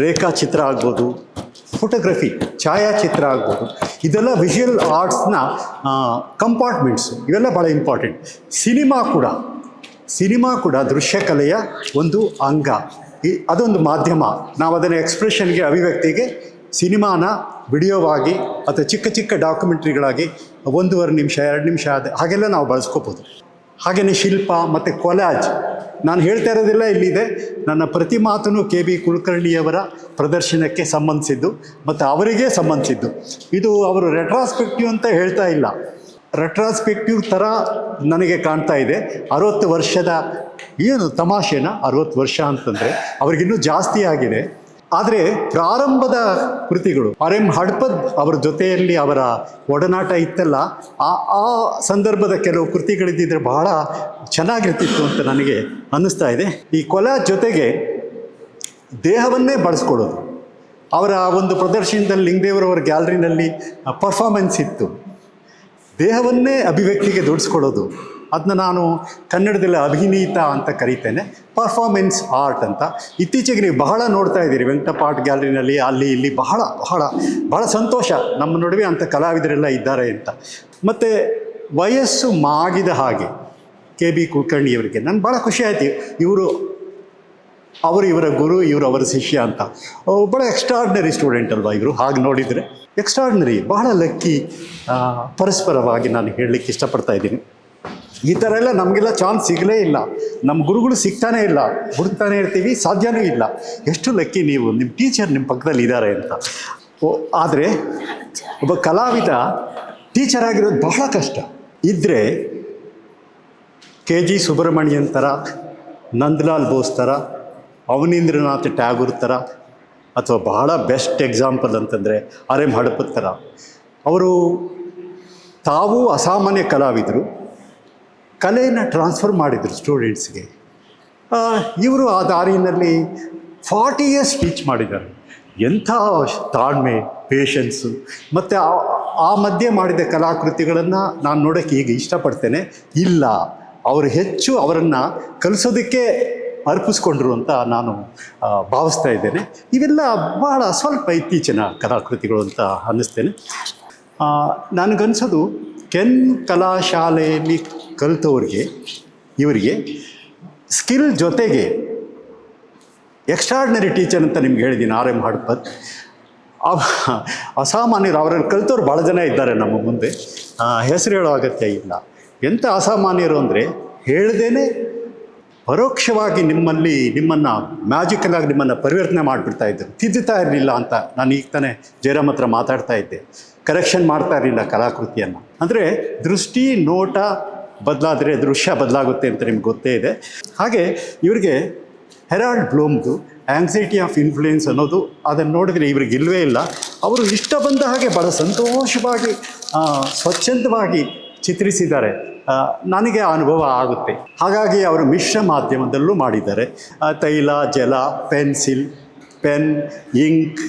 ರೇಖಾಚಿತ್ರ ಆಗ್ಬೋದು, ಫೋಟೋಗ್ರಫಿ ಛಾಯಾಚಿತ್ರ ಆಗ್ಬೋದು, ಇದೆಲ್ಲ ವಿಜುವಲ್ ಆರ್ಟ್ಸ್ನ ಕಂಪಾರ್ಟ್ಮೆಂಟ್ಸು, ಇವೆಲ್ಲ ಭಾಳ ಇಂಪಾರ್ಟೆಂಟ್. ಸಿನಿಮಾ ಕೂಡ ದೃಶ್ಯಕಲೆಯ ಒಂದು ಅಂಗ. ಅದೊಂದು ಮಾಧ್ಯಮ. ನಾವು ಅದನ್ನು ಎಕ್ಸ್ಪ್ರೆಷನ್ಗೆ, ಅಭಿವ್ಯಕ್ತಿಗೆ ಸಿನಿಮಾನ ವಿಡಿಯೋವಾಗಿ ಅಥವಾ ಚಿಕ್ಕ ಚಿಕ್ಕ ಡಾಕ್ಯುಮೆಂಟ್ರಿಗಳಾಗಿ 1.5 ನಿಮಿಷ 2 ನಿಮಿಷ ಹಾಗೆಲ್ಲ ನಾವು ಬಳಸ್ಕೋಬೋದು. ಹಾಗೆಯೇ ಶಿಲ್ಪ ಮತ್ತು ಕೊಲಾಜ್, ನಾನು ಹೇಳ್ತಾ ಇರೋದಿಲ್ಲ ಇಲ್ಲಿದೆ. ನನ್ನ ಪ್ರತಿ ಮಾತನ್ನು KV ಕುಲಕರ್ಣಿಯವರ ಪ್ರದರ್ಶನಕ್ಕೆ ಸಂಬಂಧಿಸಿದ್ದು ಮತ್ತು ಅವರಿಗೆ ಸಂಬಂಧಿಸಿದ್ದು. ಇದು ಅವರು ರೆಟ್ರಾಸ್ಪೆಕ್ಟಿವ್ ಅಂತ ಹೇಳ್ತಾ ಇಲ್ಲ, ರೆಟ್ರಾಸ್ಪೆಕ್ಟಿವ್ ಥರ ನನಗೆ ಕಾಣ್ತಾ ಇದೆ. 60 ವರ್ಷದ ಏನು ತಮಾಷೆನ, 60 ವರ್ಷ ಅಂತಂದರೆ ಅವ್ರಿಗಿನ್ನೂ ಜಾಸ್ತಿ ಆಗಿದೆ. ಆದರೆ ಪ್ರಾರಂಭದ ಕೃತಿಗಳು R.M. ಹಡಪದ್ ಅವರ ಜೊತೆಯಲ್ಲಿ ಅವರ ಒಡನಾಟ ಇತ್ತಲ್ಲ, ಆ ಸಂದರ್ಭದ ಕೆಲವು ಕೃತಿಗಳಿದ್ದಿದ್ರೆ ಬಹಳ ಚೆನ್ನಾಗಿರ್ತಿತ್ತು ಅಂತ ನನಗೆ ಅನ್ನಿಸ್ತಾ ಇದೆ. ಈ ಕೊಲಾಜ್ ಜೊತೆಗೆ ದೇಹವನ್ನೇ ಬಳಸ್ಕೊಳ್ಳೋದು. ಅವರ ಒಂದು ಪ್ರದರ್ಶನದಲ್ಲಿ ಲಿಂಗದೇವರವರ ಗ್ಯಾಲರಿನಲ್ಲಿ ಪರ್ಫಾರ್ಮೆನ್ಸ್ ಇತ್ತು. ದೇಹವನ್ನೇ ಅಭಿವ್ಯಕ್ತಿಗೆ ದುಡಿಸ್ಕೊಳ್ಳೋದು, ಅದನ್ನ ನಾನು ಕನ್ನಡದಲ್ಲಿ ಅಭಿನೀತ ಅಂತ ಕರೀತೇನೆ, ಪರ್ಫಾರ್ಮೆನ್ಸ್ ಆರ್ಟ್ ಅಂತ. ಇತ್ತೀಚೆಗೆ ನೀವು ಬಹಳ ನೋಡ್ತಾ ಇದ್ದೀರಿ ವೆಂಕಟಪ್ಪ ಆರ್ಟ್ ಗ್ಯಾಲರಿನಲ್ಲಿ, ಅಲ್ಲಿ ಇಲ್ಲಿ ಬಹಳ ಬಹಳ ಬಹಳ ಸಂತೋಷ ನಮ್ಮ ನಡುವೆ ಅಂಥ ಕಲಾವಿದರೆಲ್ಲ ಇದ್ದಾರೆ ಅಂತ. ಮತ್ತು ವಯಸ್ಸು ಮಾಗಿದ ಹಾಗೆ KV ಕುಲಕರ್ಣಿಯವರಿಗೆ ನಾನು ಭಾಳ ಖುಷಿ ಆಯಿತು. ಇವರ ಗುರು, ಅವರ ಶಿಷ್ಯ ಅಂತ. ಭಾಳ ಎಕ್ಸ್ಟ್ರಾರ್ಡಿನರಿ ಸ್ಟೂಡೆಂಟ್ ಅಲ್ವಾ ಇವರು? ಹಾಗೆ ನೋಡಿದರೆ ಎಕ್ಸ್ಟ್ರಾರ್ಡಿನರಿ, ಬಹಳ ಲಕ್ಕಿ. ಪರಸ್ಪರವಾಗಿ ನಾನು ಹೇಳಲಿಕ್ಕೆ ಇಷ್ಟಪಡ್ತಾ ಇದ್ದೀನಿ. ಈ ಥರ ಎಲ್ಲ ನಮಗೆಲ್ಲ ಚಾನ್ಸ್ ಸಿಗಲೇ ಇಲ್ಲ, ನಮ್ಮ ಗುರುಗಳು ಸಿಗ್ತಾನೇ ಇಲ್ಲ, ಹುಡುಕ್ತಾನೆ ಇರ್ತೀವಿ, ಸಾಧ್ಯವೂ ಇಲ್ಲ. ಎಷ್ಟು ಲಕ್ಕಿ ನೀವು, ನಿಮ್ಮ ಟೀಚರ್ ನಿಮ್ಮ ಪಕ್ಕದಲ್ಲಿ ಇದ್ದಾರೆ ಅಂತ. ಆದರೆ ಒಬ್ಬ ಕಲಾವಿದ ಟೀಚರ್ ಆಗಿರೋದು ಬಹಳ ಕಷ್ಟ. ಇದ್ದರೆ KG ಸುಬ್ರಹ್ಮಣ್ಯನ್ ಥರ, ನಂದಲಾಲ್ ಬೋಸ್ ಥರ, ಅವನೀಂದ್ರನಾಥ್ ಟ್ಯಾಗೂರ್ ಥರ, ಅಥವಾ ಬಹಳ ಬೆಸ್ಟ್ ಎಕ್ಸಾಂಪಲ್ ಅಂತಂದರೆ R.M. ಹಡಪದ್ ಥರ, ಅವರು ತಾವೂ ಅಸಾಮಾನ್ಯ ಕಲಾವಿದರು, ಕಲೆಯನ್ನು ಟ್ರಾನ್ಸ್ಫರ್ ಮಾಡಿದರು ಸ್ಟೂಡೆಂಟ್ಸ್ಗೆ. ಇವರು ಆ ದಾರಿಯಲ್ಲಿ 40 years ಟೀಚ್ ಮಾಡಿದ್ದಾರೆ. ಎಂಥ ತಾಳ್ಮೆ, ಪೇಷನ್ಸು. ಮತ್ತು ಆ ಮಧ್ಯೆ ಮಾಡಿದ ಕಲಾಕೃತಿಗಳನ್ನು ನಾನು ನೋಡೋಕ್ಕೆ ಈಗ ಇಷ್ಟಪಡ್ತೇನೆ. ಇಲ್ಲ, ಅವರು ಹೆಚ್ಚು ಅವರನ್ನು ಕಲಿಸೋದಕ್ಕೆ ಅರ್ಪಿಸ್ಕೊಂಡ್ರು ಅಂತ ನಾನು ಭಾವಿಸ್ತಾ ಇದ್ದೇನೆ. ಇವೆಲ್ಲ ಬಹಳ ಸ್ವಲ್ಪ ಇತ್ತೀಚಿನ ಕಲಾಕೃತಿಗಳು ಅಂತ ಅನ್ನಿಸ್ತೇನೆ. ನನಗನ್ಸೋದು ಕೆನ್ ಕಲಾಶಾಲೆಯಲ್ಲಿ ಕಲಿತವ್ರಿಗೆ, ಇವರಿಗೆ ಸ್ಕಿಲ್ ಜೊತೆಗೆ ಎಕ್ಸ್ಟ್ರಾರ್ಡಿನರಿ ಟೀಚರ್ ಅಂತ ನಿಮ್ಗೆ ಹೇಳಿದ್ದೀನಿ R.M. ಹಡಪದ್. ಅಸಾಮಾನ್ಯರು, ಅವರಲ್ಲಿ ಕಲಿತವ್ರು ಭಾಳ ಜನ ಇದ್ದಾರೆ ನಮ್ಮ ಮುಂದೆ, ಹೆಸರು ಹೇಳೋ ಅಗತ್ಯ ಇಲ್ಲ. ಎಂಥ ಅಸಾಮಾನ್ಯರು ಅಂದರೆ ಹೇಳ್ದೇನೆ ಪರೋಕ್ಷವಾಗಿ ನಿಮ್ಮನ್ನು ಮ್ಯಾಜಿಕಲಾಗಿ ನಿಮ್ಮನ್ನು ಪರಿವರ್ತನೆ ಮಾಡಿಬಿಡ್ತಾ ಇದ್ದರು. ತಿದ್ದುತ್ತಾ ಇರಲಿಲ್ಲ ಅಂತ ನಾನು ಈಗ ತಾನೇ ಜಯರಾಮ್ ಹತ್ರ ಮಾತಾಡ್ತಾ ಇದ್ದೆ. ಕರೆಕ್ಷನ್ ಮಾಡ್ತಾ ಇರಲಿಲ್ಲ ಕಲಾಕೃತಿಯನ್ನು. ಅಂದರೆ ದೃಷ್ಟಿ, ನೋಟ ಬದಲಾದರೆ ದೃಶ್ಯ ಬದಲಾಗುತ್ತೆ ಅಂತ ನಿಮ್ಗೆ ಗೊತ್ತೇ ಇದೆ. ಹಾಗೆ ಇವರಿಗೆ ಹೆರಾಲ್ಡ್ ಬ್ಲೂಮ್ದು ಆಂಗ್ಸೈಟಿ ಆಫ್ ಇನ್ಫ್ಲೂಯೆನ್ಸ್ ಅನ್ನೋದು, ಅದನ್ನು ನೋಡಿದರೆ ಇವ್ರಿಗೆ ಇಲ್ಲವೇ ಇಲ್ಲ. ಅವರು ಇಷ್ಟ ಬಂದ ಹಾಗೆ ಭಾಳ ಸಂತೋಷವಾಗಿ ಸ್ವಚ್ಛಂದವಾಗಿ ಚಿತ್ರಿಸಿದ್ದಾರೆ. ನನಗೆ ಅನುಭವ ಆಗುತ್ತೆ. ಹಾಗಾಗಿ ಅವರು ಮಿಶ್ರ ಮಾಧ್ಯಮದಲ್ಲೂ ಮಾಡಿದ್ದಾರೆ. ತೈಲ, ಜಲ, ಪೆನ್ಸಿಲ್, ಪೆನ್, ಇಂಕ್,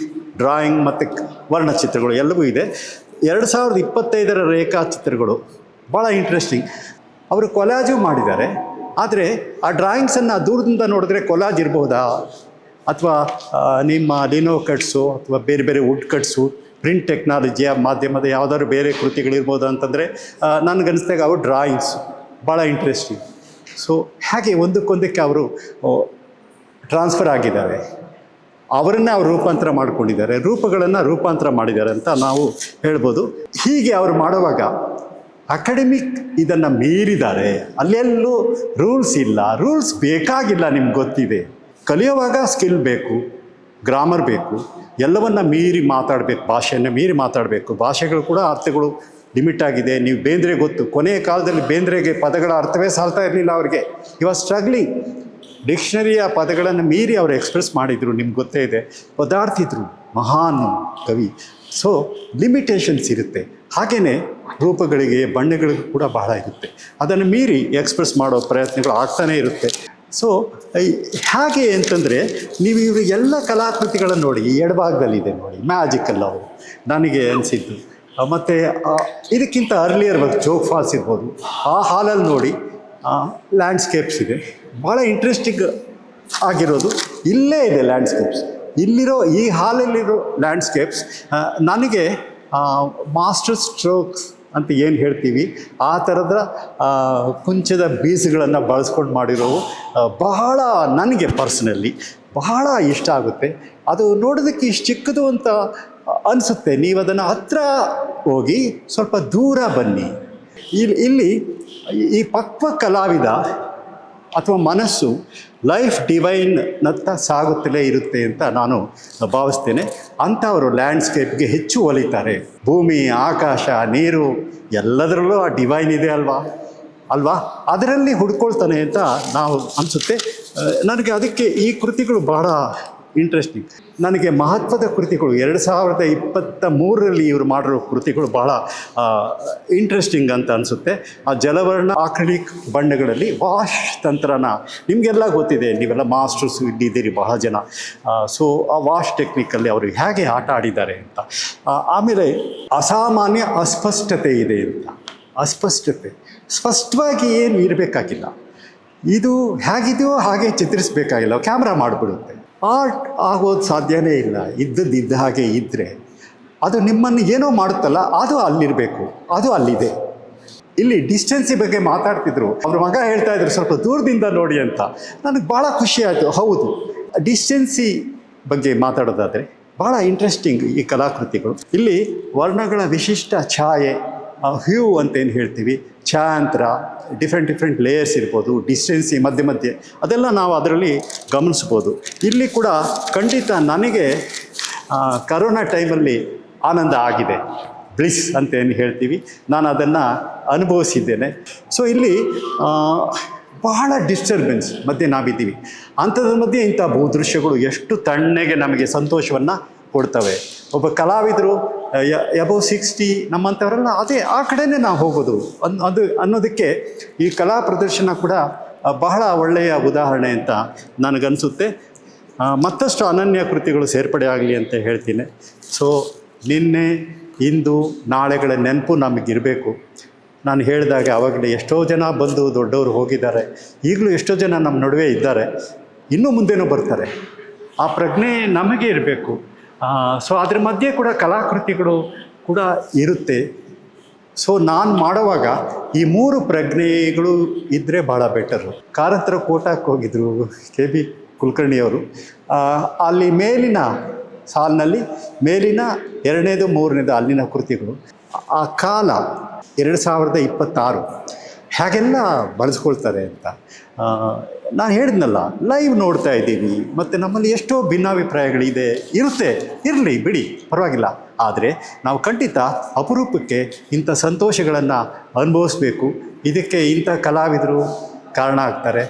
ಡ್ರಾಯಿಂಗ್ ಮತ್ತು ವರ್ಣಚಿತ್ರಗಳು ಎಲ್ಲವೂ ಇದೆ. 2025 ರೇಖಾಚಿತ್ರಗಳು ಭಾಳ ಇಂಟ್ರೆಸ್ಟಿಂಗ್. ಅವರು ಕೊಲಾಜು ಮಾಡಿದ್ದಾರೆ. ಆದರೆ ಆ ಡ್ರಾಯಿಂಗ್ಸನ್ನು ದೂರದಿಂದ ನೋಡಿದ್ರೆ ಕೊಲಾಜ್ ಇರ್ಬೋದಾ, ಅಥವಾ ನಿಮ್ಮ ಲಿನೋ ಕಟ್ಸು ಅಥವಾ ಬೇರೆ ಬೇರೆ ವುಡ್ ಕಟ್ಸು, ಪ್ರಿಂಟ್ ಟೆಕ್ನಾಲಜಿಯ ಮಾಧ್ಯಮದ ಯಾವುದಾದ್ರು ಬೇರೆ ಕೃತಿಗಳಿರ್ಬೋದು ಅಂತಂದರೆ ನನಗನ್ನಿಸ್ದಾಗ ಅವು ಡ್ರಾಯಿಂಗ್ಸ್ ಭಾಳ ಇಂಟ್ರೆಸ್ಟಿಂಗ್. ಸೊ ಹಾಗೆ ಒಂದಕ್ಕೊಂದಕ್ಕೆ ಅವರು ಟ್ರಾನ್ಸ್ಫರ್ ಆಗಿದ್ದಾರೆ, ಅವರನ್ನೇ ಅವರು ರೂಪಾಂತರ ಮಾಡ್ಕೊಂಡಿದ್ದಾರೆ, ರೂಪಗಳನ್ನು ರೂಪಾಂತರ ಮಾಡಿದ್ದಾರೆ ಅಂತ ನಾವು ಹೇಳ್ಬೋದು. ಹೀಗೆ ಅವರು ಮಾಡುವಾಗ ಅಕಾಡೆಮಿಕ್ ಇದನ್ನು ಮೀರಿದ್ದಾರೆ. ಅಲ್ಲೆಲ್ಲೂ ರೂಲ್ಸ್ ಇಲ್ಲ, ರೂಲ್ಸ್ ಬೇಕಾಗಿಲ್ಲ, ನಿಮ್ಗೆ ಗೊತ್ತಿದೆ. ಕಲಿಯುವಾಗ ಸ್ಕಿಲ್ ಬೇಕು, ಗ್ರಾಮರ್ ಬೇಕು, ಎಲ್ಲವನ್ನು ಮೀರಿ ಮಾತಾಡಬೇಕು, ಭಾಷೆಯನ್ನು ಮೀರಿ ಮಾತಾಡಬೇಕು. ಭಾಷೆಗಳು ಕೂಡ ಅರ್ಥಗಳು ಲಿಮಿಟ್ ಆಗಿದೆ. ನೀವು ಬೇಂದ್ರೆ ಗೊತ್ತು, ಕೊನೆಯ ಕಾಲದಲ್ಲಿ ಬೇಂದ್ರೆಗೆ ಪದಗಳ ಅರ್ಥವೇ ಸಾಲ್ತಾ ಇರಲಿಲ್ಲ ಅವ್ರಿಗೆ. ಇವಾಗ ಸ್ಟ್ರಗ್ಲಿಂಗ್, ಡಿಕ್ಷನರಿಯ ಪದಗಳನ್ನು ಮೀರಿ ಅವರು ಎಕ್ಸ್ಪ್ರೆಸ್ ಮಾಡಿದರು. ನಿಮ್ಗೆ ಗೊತ್ತೇ ಇದೆ, ಪದಾರ್ಥಿದ್ರು ಮಹಾನ್ ಕವಿ. ಸೊ ಲಿಮಿಟೇಷನ್ಸ್ ಇರುತ್ತೆ. ಹಾಗೆಯೇ ರೂಪಗಳಿಗೆ, ಬಣ್ಣಗಳಿಗೂ ಕೂಡ ಬಹಳ ಇರುತ್ತೆ. ಅದನ್ನು ಮೀರಿ ಎಕ್ಸ್ಪ್ರೆಸ್ ಮಾಡೋ ಪ್ರಯತ್ನಗಳು ಆಗ್ತಾನೇ ಇರುತ್ತೆ. ಸೊ ಹಾಗೆ ಅಂತಂದರೆ ನೀವು ಇವರು ಎಲ್ಲ ಕಲಾಕೃತಿಗಳನ್ನು ನೋಡಿ, ಈ ಎಡಭಾಗದಲ್ಲಿದೆ ನೋಡಿ, ಮ್ಯಾಜಿಕಲ್ ಅವು ನನಗೆ ಅನಿಸಿದ್ದು. ಮತ್ತು ಇದಕ್ಕಿಂತ ಅರ್ಲಿಯರ್ ಜೋಗ್ ಫಾಲ್ಸ್ ಇರ್ಬೋದು, ಆ ಹಾಲಲ್ಲಿ ನೋಡಿ ಲ್ಯಾಂಡ್ಸ್ಕೇಪ್ಸ್ ಇದೆ, ಭಾಳ ಇಂಟ್ರೆಸ್ಟಿಂಗ್ ಆಗಿರೋದು ಇಲ್ಲೇ ಇದೆ ಲ್ಯಾಂಡ್ಸ್ಕೇಪ್ಸ್. ಇಲ್ಲಿರೋ ಈ ಹಾಲಲ್ಲಿರೋ ಲ್ಯಾಂಡ್ಸ್ಕೇಪ್ಸ್ ನನಗೆ ಮಾಸ್ಟರ್ ಸ್ಟ್ರೋಕ್ಸ್ ಅಂತ ಏನು ಹೇಳ್ತೀವಿ ಆ ಥರದ ಕುಂಚದ ಬೀಜಗಳನ್ನು ಬಳಸ್ಕೊಂಡು ಮಾಡಿರೋವು ಬಹಳ ನನಗೆ ಪರ್ಸ್ನಲಿ ಬಹಳ ಇಷ್ಟ ಆಗುತ್ತೆ. ಅದು ನೋಡೋದಕ್ಕೆ ಇಷ್ಟು ಚಿಕ್ಕದು ಅಂತ ಅನಿಸುತ್ತೆ. ನೀವು ಅದನ್ನು ಹತ್ರ ಹೋಗಿ ಸ್ವಲ್ಪ ದೂರ ಬನ್ನಿ. ಇಲ್ಲಿ ಈ ಪಕ್ವ ಕಲಾವಿದ ಅಥವಾ ಮನಸ್ಸು ಲೈಫ್ ಡಿವೈನ್ನತ್ತ ಸಾಗುತ್ತಲೇ ಇರುತ್ತೆ ಅಂತ ನಾನು ಭಾವಿಸ್ತೇನೆ. ಅಂಥವರು ಲ್ಯಾಂಡ್ಸ್ಕೇಪ್ಗೆ ಹೆಚ್ಚು ಒಲಿತಾರೆ. ಭೂಮಿ, ಆಕಾಶ, ನೀರು ಎಲ್ಲದರಲ್ಲೂ ಆ ಡಿವೈನ್ ಇದೆ ಅಲ್ವಾ ಅದರಲ್ಲಿ ಹುಡ್ಕೊಳ್ತಾನೆ ಅಂತ ನಾವು ಅನಿಸುತ್ತೆ ನನಗೆ. ಅದಕ್ಕೆ ಈ ಕೃತಿಗಳು ಬಹಳ ಇಂಟ್ರೆಸ್ಟಿಂಗ್. ನನಗೆ ಮಹತ್ವದ ಕೃತಿಗಳು 2023ರಲ್ಲಿ ಇವರು ಮಾಡಿರೋ ಕೃತಿಗಳು ಬಹಳ ಇಂಟ್ರೆಸ್ಟಿಂಗ್ ಅಂತ ಅನಿಸುತ್ತೆ. ಆ ಜಲವರ್ಣ ಆಕ್ರಿಲಿಕ್ ಬಣ್ಣಗಳಲ್ಲಿ ವಾಶ್ ತಂತ್ರನ ನಿಮಗೆಲ್ಲ ಗೊತ್ತಿದೆ, ನೀವೆಲ್ಲ ಮಾಸ್ಟರ್ಸು ಇಲ್ಲಿದ್ದೀರಿ ಬಹಳ ಜನ. ಸೊ ಆ ವಾಶ್ ಟೆಕ್ನಿಕಲ್ಲಿ ಅವರು ಹೇಗೆ ಆಟ ಆಡಿದ್ದಾರೆ ಅಂತ. ಆಮೇಲೆ ಅಸಾಮಾನ್ಯ ಅಸ್ಪಷ್ಟತೆ ಇದೆ ಅಂತ. ಅಸ್ಪಷ್ಟತೆ ಸ್ಪಷ್ಟವಾಗಿ ಏನು ಇರಬೇಕಾಗಿಲ್ಲ, ಇದು ಹೇಗಿದೆಯೋ ಹಾಗೆ ಚಿತ್ರಿಸಬೇಕಾಗಿಲ್ಲ, ಕ್ಯಾಮ್ರಾ ಮಾಡಿಬಿಡುತ್ತೆ. ಆರ್ಟ್ ಆಗೋದು ಸಾಧ್ಯನೇ ಇಲ್ಲ. ಇದ್ದ ಹಾಗೆ ಇದ್ದರೆ ಅದು ನಿಮ್ಮನ್ನು ಏನೋ ಮಾಡುತ್ತಲ್ಲ, ಅದು ಅಲ್ಲಿರಬೇಕು, ಅದು ಅಲ್ಲಿದೆ. ಇಲ್ಲಿ ಡಿಸ್ಟೆನ್ಸಿ ಬಗ್ಗೆ ಮಾತಾಡ್ತಿದ್ರು, ಅವ್ರ ಮಗ ಹೇಳ್ತಾ ಇದ್ರು ಸ್ವಲ್ಪ ದೂರದಿಂದ ನೋಡಿ ಅಂತ. ನನಗೆ ಭಾಳ ಖುಷಿ ಆಯಿತು. ಹೌದು, ಡಿಸ್ಟೆನ್ಸಿ ಬಗ್ಗೆ ಮಾತಾಡೋದಾದರೆ ಭಾಳ ಇಂಟ್ರೆಸ್ಟಿಂಗ್ ಈ ಕಲಾಕೃತಿಗಳು. ಇಲ್ಲಿ ವರ್ಣಗಳ ವಿಶಿಷ್ಟ ಛಾಯೆ, ಹ್ಯೂ ಅಂತೇನು ಹೇಳ್ತೀವಿ, ಛಾಯಾಂತರ, ಡಿಫ್ರೆಂಟ್ ಲೇಯರ್ಸ್ ಇರ್ಬೋದು, ಡಿಸ್ಟೆನ್ಸಿ ಮಧ್ಯೆ ಅದೆಲ್ಲ ನಾವು ಅದರಲ್ಲಿ ಗಮನಿಸ್ಬೋದು. ಇಲ್ಲಿ ಕೂಡ ಖಂಡಿತ ನನಗೆ ಕರೋನಾ ಟೈಮಲ್ಲಿ ಆನಂದ ಆಗಿದೆ, ಬ್ಲಿಸ್ ಅಂತ ಏನು ಹೇಳ್ತೀವಿ, ನಾನು ಅದನ್ನು ಅನುಭವಿಸಿದ್ದೇನೆ. ಸೊ ಇಲ್ಲಿ ಬಹಳ ಡಿಸ್ಟರ್ಬೆನ್ಸ್ ಮಧ್ಯೆ ನಾವಿದ್ದೀವಿ. ಅಂಥದ್ರ ಮಧ್ಯೆ ಇಂಥ ಭೂದೃಶ್ಯಗಳು ಎಷ್ಟು ತಣ್ಣಗೆ ನಮಗೆ ಸಂತೋಷವನ್ನು ಕೊಡ್ತವೆ. ಒಬ್ಬ ಕಲಾವಿದರು ಎಬವ್ 60 ನಮ್ಮಂಥವರೆಲ್ಲ ಅದೇ ಆ ಕಡೆನೇ ನಾವು ಹೋಗೋದು ಅನ್ನೋದಕ್ಕೆ ಈ ಕಲಾ ಪ್ರದರ್ಶನ ಕೂಡ ಬಹಳ ಒಳ್ಳೆಯ ಉದಾಹರಣೆ ಅಂತ ನನಗನ್ನಿಸುತ್ತೆ. ಮತ್ತಷ್ಟು ಅನನ್ಯ ಕೃತಿಗಳು ಸೇರ್ಪಡೆ ಆಗಲಿ ಅಂತ ಹೇಳ್ತೀನಿ. ಸೊ ನಿನ್ನೆ, ಇಂದು, ನಾಳೆಗಳ ನೆನಪು ನಮಗಿರಬೇಕು. ನಾನು ಹೇಳಿದಾಗ ಆವಾಗಲೇ ಎಷ್ಟೋ ಜನ ಬಂದು ದೊಡ್ಡವರು ಹೋಗಿದ್ದಾರೆ, ಈಗಲೂ ಎಷ್ಟೋ ಜನ ನಮ್ಮ ನಡುವೆ ಇದ್ದಾರೆ, ಇನ್ನೂ ಮುಂದೆನೂ ಬರ್ತಾರೆ. ಆ ಪ್ರಜ್ಞೆ ನಮಗೆ ಇರಬೇಕು. ಸೊ ಅದ್ರ ಮಧ್ಯೆ ಕೂಡ ಕಲಾಕೃತಿಗಳು ಕೂಡ ಇರುತ್ತೆ. ಸೊ ನಾನು ಮಾಡುವಾಗ ಈ 3 ಪ್ರಜ್ಞೆಗಳು ಇದ್ದರೆ ಭಾಳ ಬೆಟರು. ಕಾರಂತರ ಕೋಟಕ್ಕೆ ಹೋಗಿದ್ರು KB ಕುಲಕರ್ಣಿಯವರು. ಅಲ್ಲಿ ಮೇಲಿನ ಸಾಲಿನಲ್ಲಿ ಮೇಲಿನ 2ನೇದು 3ನೇದು ಅಲ್ಲಿನ ಕೃತಿಗಳು ಆ ಕಾಲ 2026 ಹೇಗೆಲ್ಲ ಬಳಸ್ಕೊಳ್ತಾರೆ ಅಂತ ನಾನು ಹೇಳಿದ್ನಲ್ಲ. ಲೈವ್ ನೋಡ್ತಾ ಇದ್ದೀವಿ, ಮತ್ತು ನಮ್ಮಲ್ಲಿ ಎಷ್ಟೋ ಭಿನ್ನಾಭಿಪ್ರಾಯಗಳಿದೆ, ಇರಲಿ ಬಿಡಿ, ಪರವಾಗಿಲ್ಲ. ಆದರೆ ನಾವು ಖಂಡಿತ ಅಪರೂಪಕ್ಕೆ ಇಂಥ ಸಂತೋಷಗಳನ್ನು ಅನುಭವಿಸ್ಬೇಕು. ಇದಕ್ಕೆ ಇಂಥ ಕಲಾವಿದರು ಕಾರಣ ಆಗ್ತಾರೆ.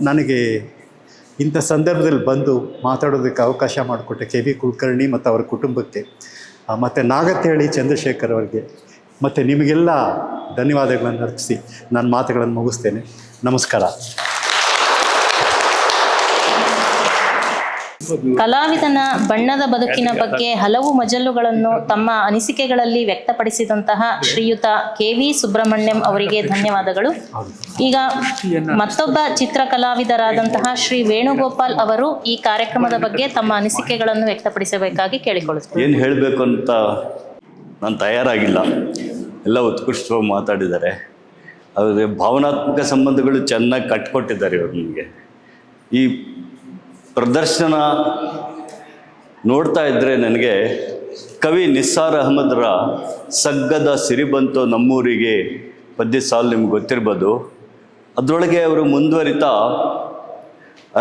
ನನಗೆ ಇಂಥ ಸಂದರ್ಭದಲ್ಲಿ ಬಂದು ಮಾತಾಡೋದಕ್ಕೆ ಅವಕಾಶ ಮಾಡಿಕೊಟ್ಟೆ KB ಕುಲಕರ್ಣಿ ಮತ್ತು ಅವರ ಕುಟುಂಬಕ್ಕೆ, ಮತ್ತು ನಾಗತಿಹಳ್ಳಿ ಚಂದ್ರಶೇಖರ್ ಅವರಿಗೆ, ಮತ್ತು ನಿಮಗೆಲ್ಲ ಧನ್ಯವಾದಗಳನ್ನು ಅರ್ಪಿಸಿ ನಾನು ಮಾತುಗಳನ್ನು ಮುಗಿಸ್ತೇನೆ. ನಮಸ್ಕಾರ. ಕಲಾವಿದನ ಬಣ್ಣದ ಬದುಕಿನ ಬಗ್ಗೆ ಹಲವು ಮಜಲುಗಳನ್ನು ತಮ್ಮ ಅನಿಸಿಕೆಗಳಲ್ಲಿ ವ್ಯಕ್ತಪಡಿಸಿದಂತಹ ಶ್ರೀಯುತ ಕೆ.ವಿ. ಸುಬ್ರಹ್ಮಣ್ಯಂ ಅವರಿಗೆ ಧನ್ಯವಾದಗಳು. ಈಗ ಮತ್ತೊಬ್ಬ ಚಿತ್ರ ಕಲಾವಿದರಾದಂತಹ ಶ್ರೀ ವೇಣುಗೋಪಾಲ್ ಅವರು ಈ ಕಾರ್ಯಕ್ರಮದ ಬಗ್ಗೆ ತಮ್ಮ ಅನಿಸಿಕೆಗಳನ್ನು ವ್ಯಕ್ತಪಡಿಸಬೇಕಾಗಿ ಕೇಳಿಕೊಳ್ಳುತ್ತೇನೆ. ಏನು ಹೇಳಬೇಕು ಅಂತ ನಾನು ತಯಾರಾಗಿಲ್ಲ, ಎಲ್ಲ ಉತ್ಕೃಷ್ಟವಾಗಿ ಮಾತಾಡಿದ್ದಾರೆ. ಅವರಿಗೆ ಭಾವನಾತ್ಮಕ ಸಂಬಂಧಗಳು ಚೆನ್ನಾಗಿ ಕಟ್ಕೊಟ್ಟಿದ್ದಾರೆ ಇವರು. ನಿಮಗೆ ಈ ಪ್ರದರ್ಶನ ನೋಡ್ತಾ ಇದ್ದರೆ ನನಗೆ ಕವಿ ನಿಸ್ಸಾರ್ ಅಹಮದರ ಸಗ್ಗದ ಸಿರಿಬಂತು ನಮ್ಮೂರಿಗೆ ಪದ್ಯ ಸಾಲು ನಿಮ್ಗೆ ಗೊತ್ತಿರ್ಬೋದು. ಅದರೊಳಗೆ ಅವರು ಮುಂದುವರಿತಾ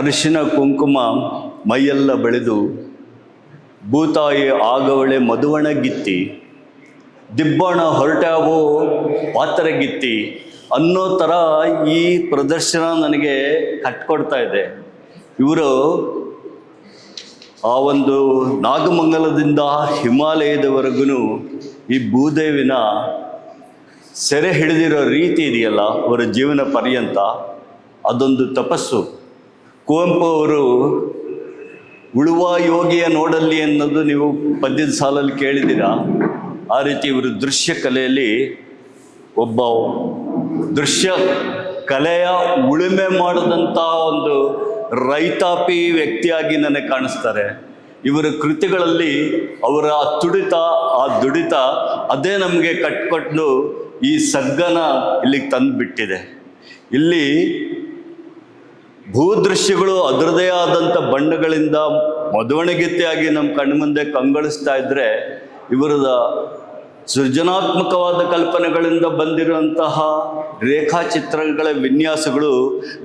ಅರಿಶಿನ ಕುಂಕುಮ ಮೈಯೆಲ್ಲ ಬೆಳೆದು ಭೂತಾಯಿ ಆಗವಳೆ ಮಧುವಣಗಿತ್ತಿ ದಿಬ್ಬಣ ಹೊರಟ್ಯಾವೋ ಪಾತ್ರಗಿತ್ತಿ ಅನ್ನೋ ಥರ ಈ ಪ್ರದರ್ಶನ ನನಗೆ ಕಟ್ಕೊಡ್ತಾ ಇದೆ. ಇವರು ಆ ಒಂದು ನಾಗಮಂಗಲದಿಂದ ಹಿಮಾಲಯದವರೆಗೂ ಈ ಭೂದೇವಿನ ಸೆರೆ ಹಿಡಿದಿರೋ ರೀತಿ ಇದೆಯಲ್ಲ ಅವರ ಜೀವನ ಪರ್ಯಂತ, ಅದೊಂದು ತಪಸ್ಸು. ಕುವೆಂಪು ಅವರು ಉಳುವ ಯೋಗಿಯ ನೋಡಲ್ಲಿ ಅನ್ನೋದು ನೀವು ಪದ್ಯದ ಸಾಲಲ್ಲಿ ಕೇಳಿದ್ದೀರಾ. ಆ ರೀತಿ ಇವರು ದೃಶ್ಯ ಕಲೆಯಲ್ಲಿ ಒಬ್ಬ ದೃಶ್ಯ ಕಲೆಯ ಉಳುಮೆ ಮಾಡಿದಂಥ ಒಂದು ರೈತಾಪಿ ವ್ಯಕ್ತಿಯಾಗಿ ನನಗೆ ಕಾಣಿಸ್ತಾರೆ. ಇವರ ಕೃತಿಗಳಲ್ಲಿ ಅವರ ಆ ದುಡಿತ ಅದೇ ನಮಗೆ ಕಟ್ಕೊಟ್ಟು ಈ ಸಗ್ಗನ ಇಲ್ಲಿಗೆ ತಂದುಬಿಟ್ಟಿದೆ. ಇಲ್ಲಿ ಭೂದೃಶ್ಯಗಳು ಅದರದೇ ಆದಂಥ ಬಣ್ಣಗಳಿಂದ ಮಧುವಣಗೀತೆಯಾಗಿ ನಮ್ಮ ಕಣ್ಮುಂದೆ ಕಂಗೊಳಿಸ್ತಾ ಇದ್ದರೆ, ಇವರದ ಸೃಜನಾತ್ಮಕವಾದ ಕಲ್ಪನೆಗಳಿಂದ ಬಂದಿರುವಂತಹ ರೇಖಾಚಿತ್ರಗಳ ವಿನ್ಯಾಸಗಳು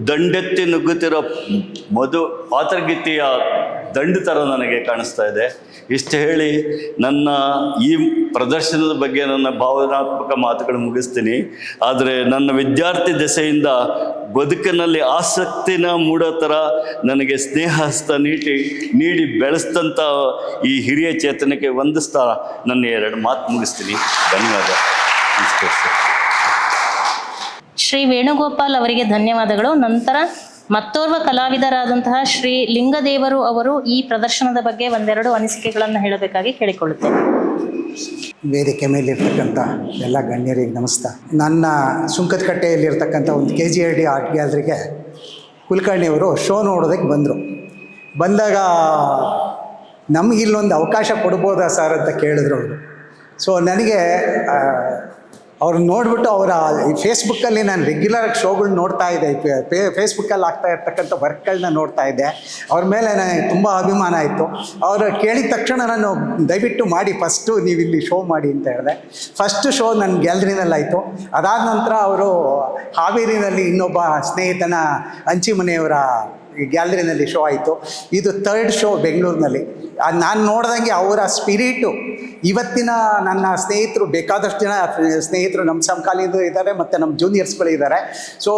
ದಂಡೆತ್ತಿ ನುಗ್ಗುತ್ತಿರೋ ಪಾತ್ರಗೀತೆಯ ದಂಡು ಥರ ನನಗೆ ಕಾಣಿಸ್ತಾ ಇದೆ. ಇಷ್ಟು ಹೇಳಿ ನನ್ನ ಈ ಪ್ರದರ್ಶನದ ಬಗ್ಗೆ ನನ್ನ ಭಾವನಾತ್ಮಕ ಮಾತುಗಳು ಮುಗಿಸ್ತೀನಿ. ಆದರೆ ನನ್ನ ವಿದ್ಯಾರ್ಥಿ ದೆಸೆಯಿಂದ ಬದುಕಿನಲ್ಲಿ ಆಸಕ್ತಿನ ಮೂಡೋ ಥರ ನನಗೆ ಸ್ನೇಹ ಹಸ್ತ ನೀಡಿ ಬೆಳೆಸಿದಂಥ ಈ ಹಿರಿಯ ಚೇತನಕ್ಕೆ ವಂದಿಸ್ತಾ ನನ್ನ 2 ಮಾತು ಮುಗಿಸ್ತೀನಿ. ಧನ್ಯವಾದ. ನಮಸ್ಕಾರ ಸರ್. ಶ್ರೀ ವೇಣುಗೋಪಾಲ್ ಅವರಿಗೆ ಧನ್ಯವಾದಗಳು. ನಂತರ ಮತ್ತೋರ್ವ ಕಲಾವಿದರಾದಂತಹ ಶ್ರೀ ಲಿಂಗದೇವರು ಅವರು ಈ ಪ್ರದರ್ಶನದ ಬಗ್ಗೆ ಒಂದೆರಡು ಅನಿಸಿಕೆಗಳನ್ನು ಹೇಳಬೇಕಾಗಿ ಕೇಳಿಕೊಳ್ಳುತ್ತೇನೆ. ವೇದಿಕೆ ಮೇಲಿರ್ತಕ್ಕಂಥ ಎಲ್ಲ ಗಣ್ಯರಿಗೆ ನಮಸ್ಕಾರ. ನನ್ನ ಸುಂಕದಕಟ್ಟೆಯಲ್ಲಿರ್ತಕ್ಕಂಥ ಒಂದು KGID ಆರ್ಟ್ ಗ್ಯಾಲರಿಗೆ ಕುಲಕರ್ಣಿಯವರು ಶೋ ನೋಡೋದಕ್ಕೆ ಬಂದಾಗ ನಮಗಿಲ್ಲೊಂದು ಅವಕಾಶ ಕೊಡ್ಬೋದಾ ಸರ್ ಅಂತ ಕೇಳಿದ್ರು ಅವರು. ಸೊ ನನಗೆ ಅವ್ರು ನೋಡಿಬಿಟ್ಟು ಅವರ ಫೇಸ್ಬುಕ್ಕಲ್ಲಿ ನಾನು ರೆಗ್ಯುಲರಾಗಿ ಶೋಗಳು ನೋಡ್ತಾ ಇದ್ದೆ, ಫೇಸ್ಬುಕ್ಕಲ್ಲಿ ಆಗ್ತಾ ಇರ್ತಕ್ಕಂಥ ವರ್ಕ್ಗಳನ್ನ ನೋಡ್ತಾ ಇದ್ದೆ. ಅವ್ರ ಮೇಲೆ ನನಗೆ ತುಂಬ ಅಭಿಮಾನ ಆಯಿತು. ಅವರು ಕೇಳಿದ ತಕ್ಷಣ ನಾನು ದಯವಿಟ್ಟು ಮಾಡಿ, ಫಸ್ಟು ನೀವು ಇಲ್ಲಿ ಶೋ ಮಾಡಿ ಅಂತ ಹೇಳಿದೆ. ಫಸ್ಟು ಶೋ ನನ್ನ ಗ್ಯಾಲರಿನಲ್ಲಾಯಿತು. ಅದಾದ ನಂತರ ಅವರು ಹಾವೇರಿನಲ್ಲಿ ಇನ್ನೊಬ್ಬ ಸ್ನೇಹಿತನ ಹಂಚಿಮನೆಯವರ ಗ್ಯಾಲರಿನಲ್ಲಿ ಶೋ ಆಯಿತು. ಇದು 3rd ಶೋ ಬೆಂಗಳೂರಿನಲ್ಲಿ. ನಾನು ನೋಡ್ದಂಗೆ ಅವರ ಸ್ಪಿರಿಟು ಇವತ್ತಿನ ನನ್ನ ಸ್ನೇಹಿತರು, ಬೇಕಾದಷ್ಟು ಜನ ಸ್ನೇಹಿತರು ನಮ್ಮ ಸಮಕಾಲೀನರು ಇದ್ದಾರೆ ಮತ್ತು ನಮ್ಮ ಜೂನಿಯರ್ಸ್ಗಳು ಇದ್ದಾರೆ. ಸೊ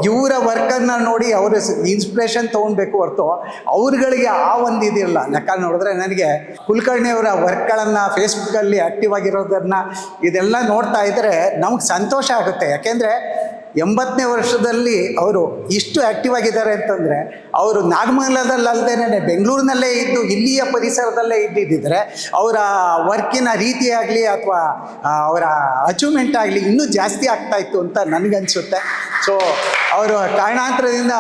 ಇವರ ವರ್ಕನ್ನು ನೋಡಿ ಅವರು ಇನ್ಸ್ಪಿರೇಷನ್ ತೊಗೊಳ್ಬೇಕು ಹೊರತು ಅವ್ರುಗಳಿಗೆ ಆ ಒಂದು ಇದಿರಲ್ಲ. ಲೆಕ್ಕ ನೋಡಿದ್ರೆ ನನಗೆ ಕುಲಕರ್ಣಿಯವರ ವರ್ಕ್ಗಳನ್ನು ಫೇಸ್ಬುಕ್ಕಲ್ಲಿ ಆ್ಯಕ್ಟಿವ್ ಆಗಿರೋದನ್ನು ಇದೆಲ್ಲ ನೋಡ್ತಾ ಇದ್ದರೆ ನಮಗೆ ಸಂತೋಷ ಆಗುತ್ತೆ. ಯಾಕೆಂದರೆ 80ನೇ ವರ್ಷದಲ್ಲಿ ಅವರು ಇಷ್ಟು ಆ್ಯಕ್ಟಿವ್ ಆಗಿದ್ದಾರೆ ಅಂತಂದರೆ, ಅವರು ನಾಗಮಂಗಲದಲ್ಲದೇ ಬೆಂಗಳೂರಿನಲ್ಲೇ ಇದ್ದು ಇಲ್ಲಿಯ ಪರಿಸರದಲ್ಲೇ ಇದ್ದಿದ್ದರೆ ಅವರ ವರ್ಕಿನ ರೀತಿ ಆಗಲಿ ಅಥವಾ ಅವರ ಅಚೀವ್ಮೆಂಟ್ ಆಗಲಿ ಇನ್ನೂ ಜಾಸ್ತಿ ಆಗ್ತಾಯಿತ್ತು ಅಂತ ನನಗನ್ಸುತ್ತೆ. ಸೊ ಅವರು ಕಾರಣಾಂತರದಿಂದ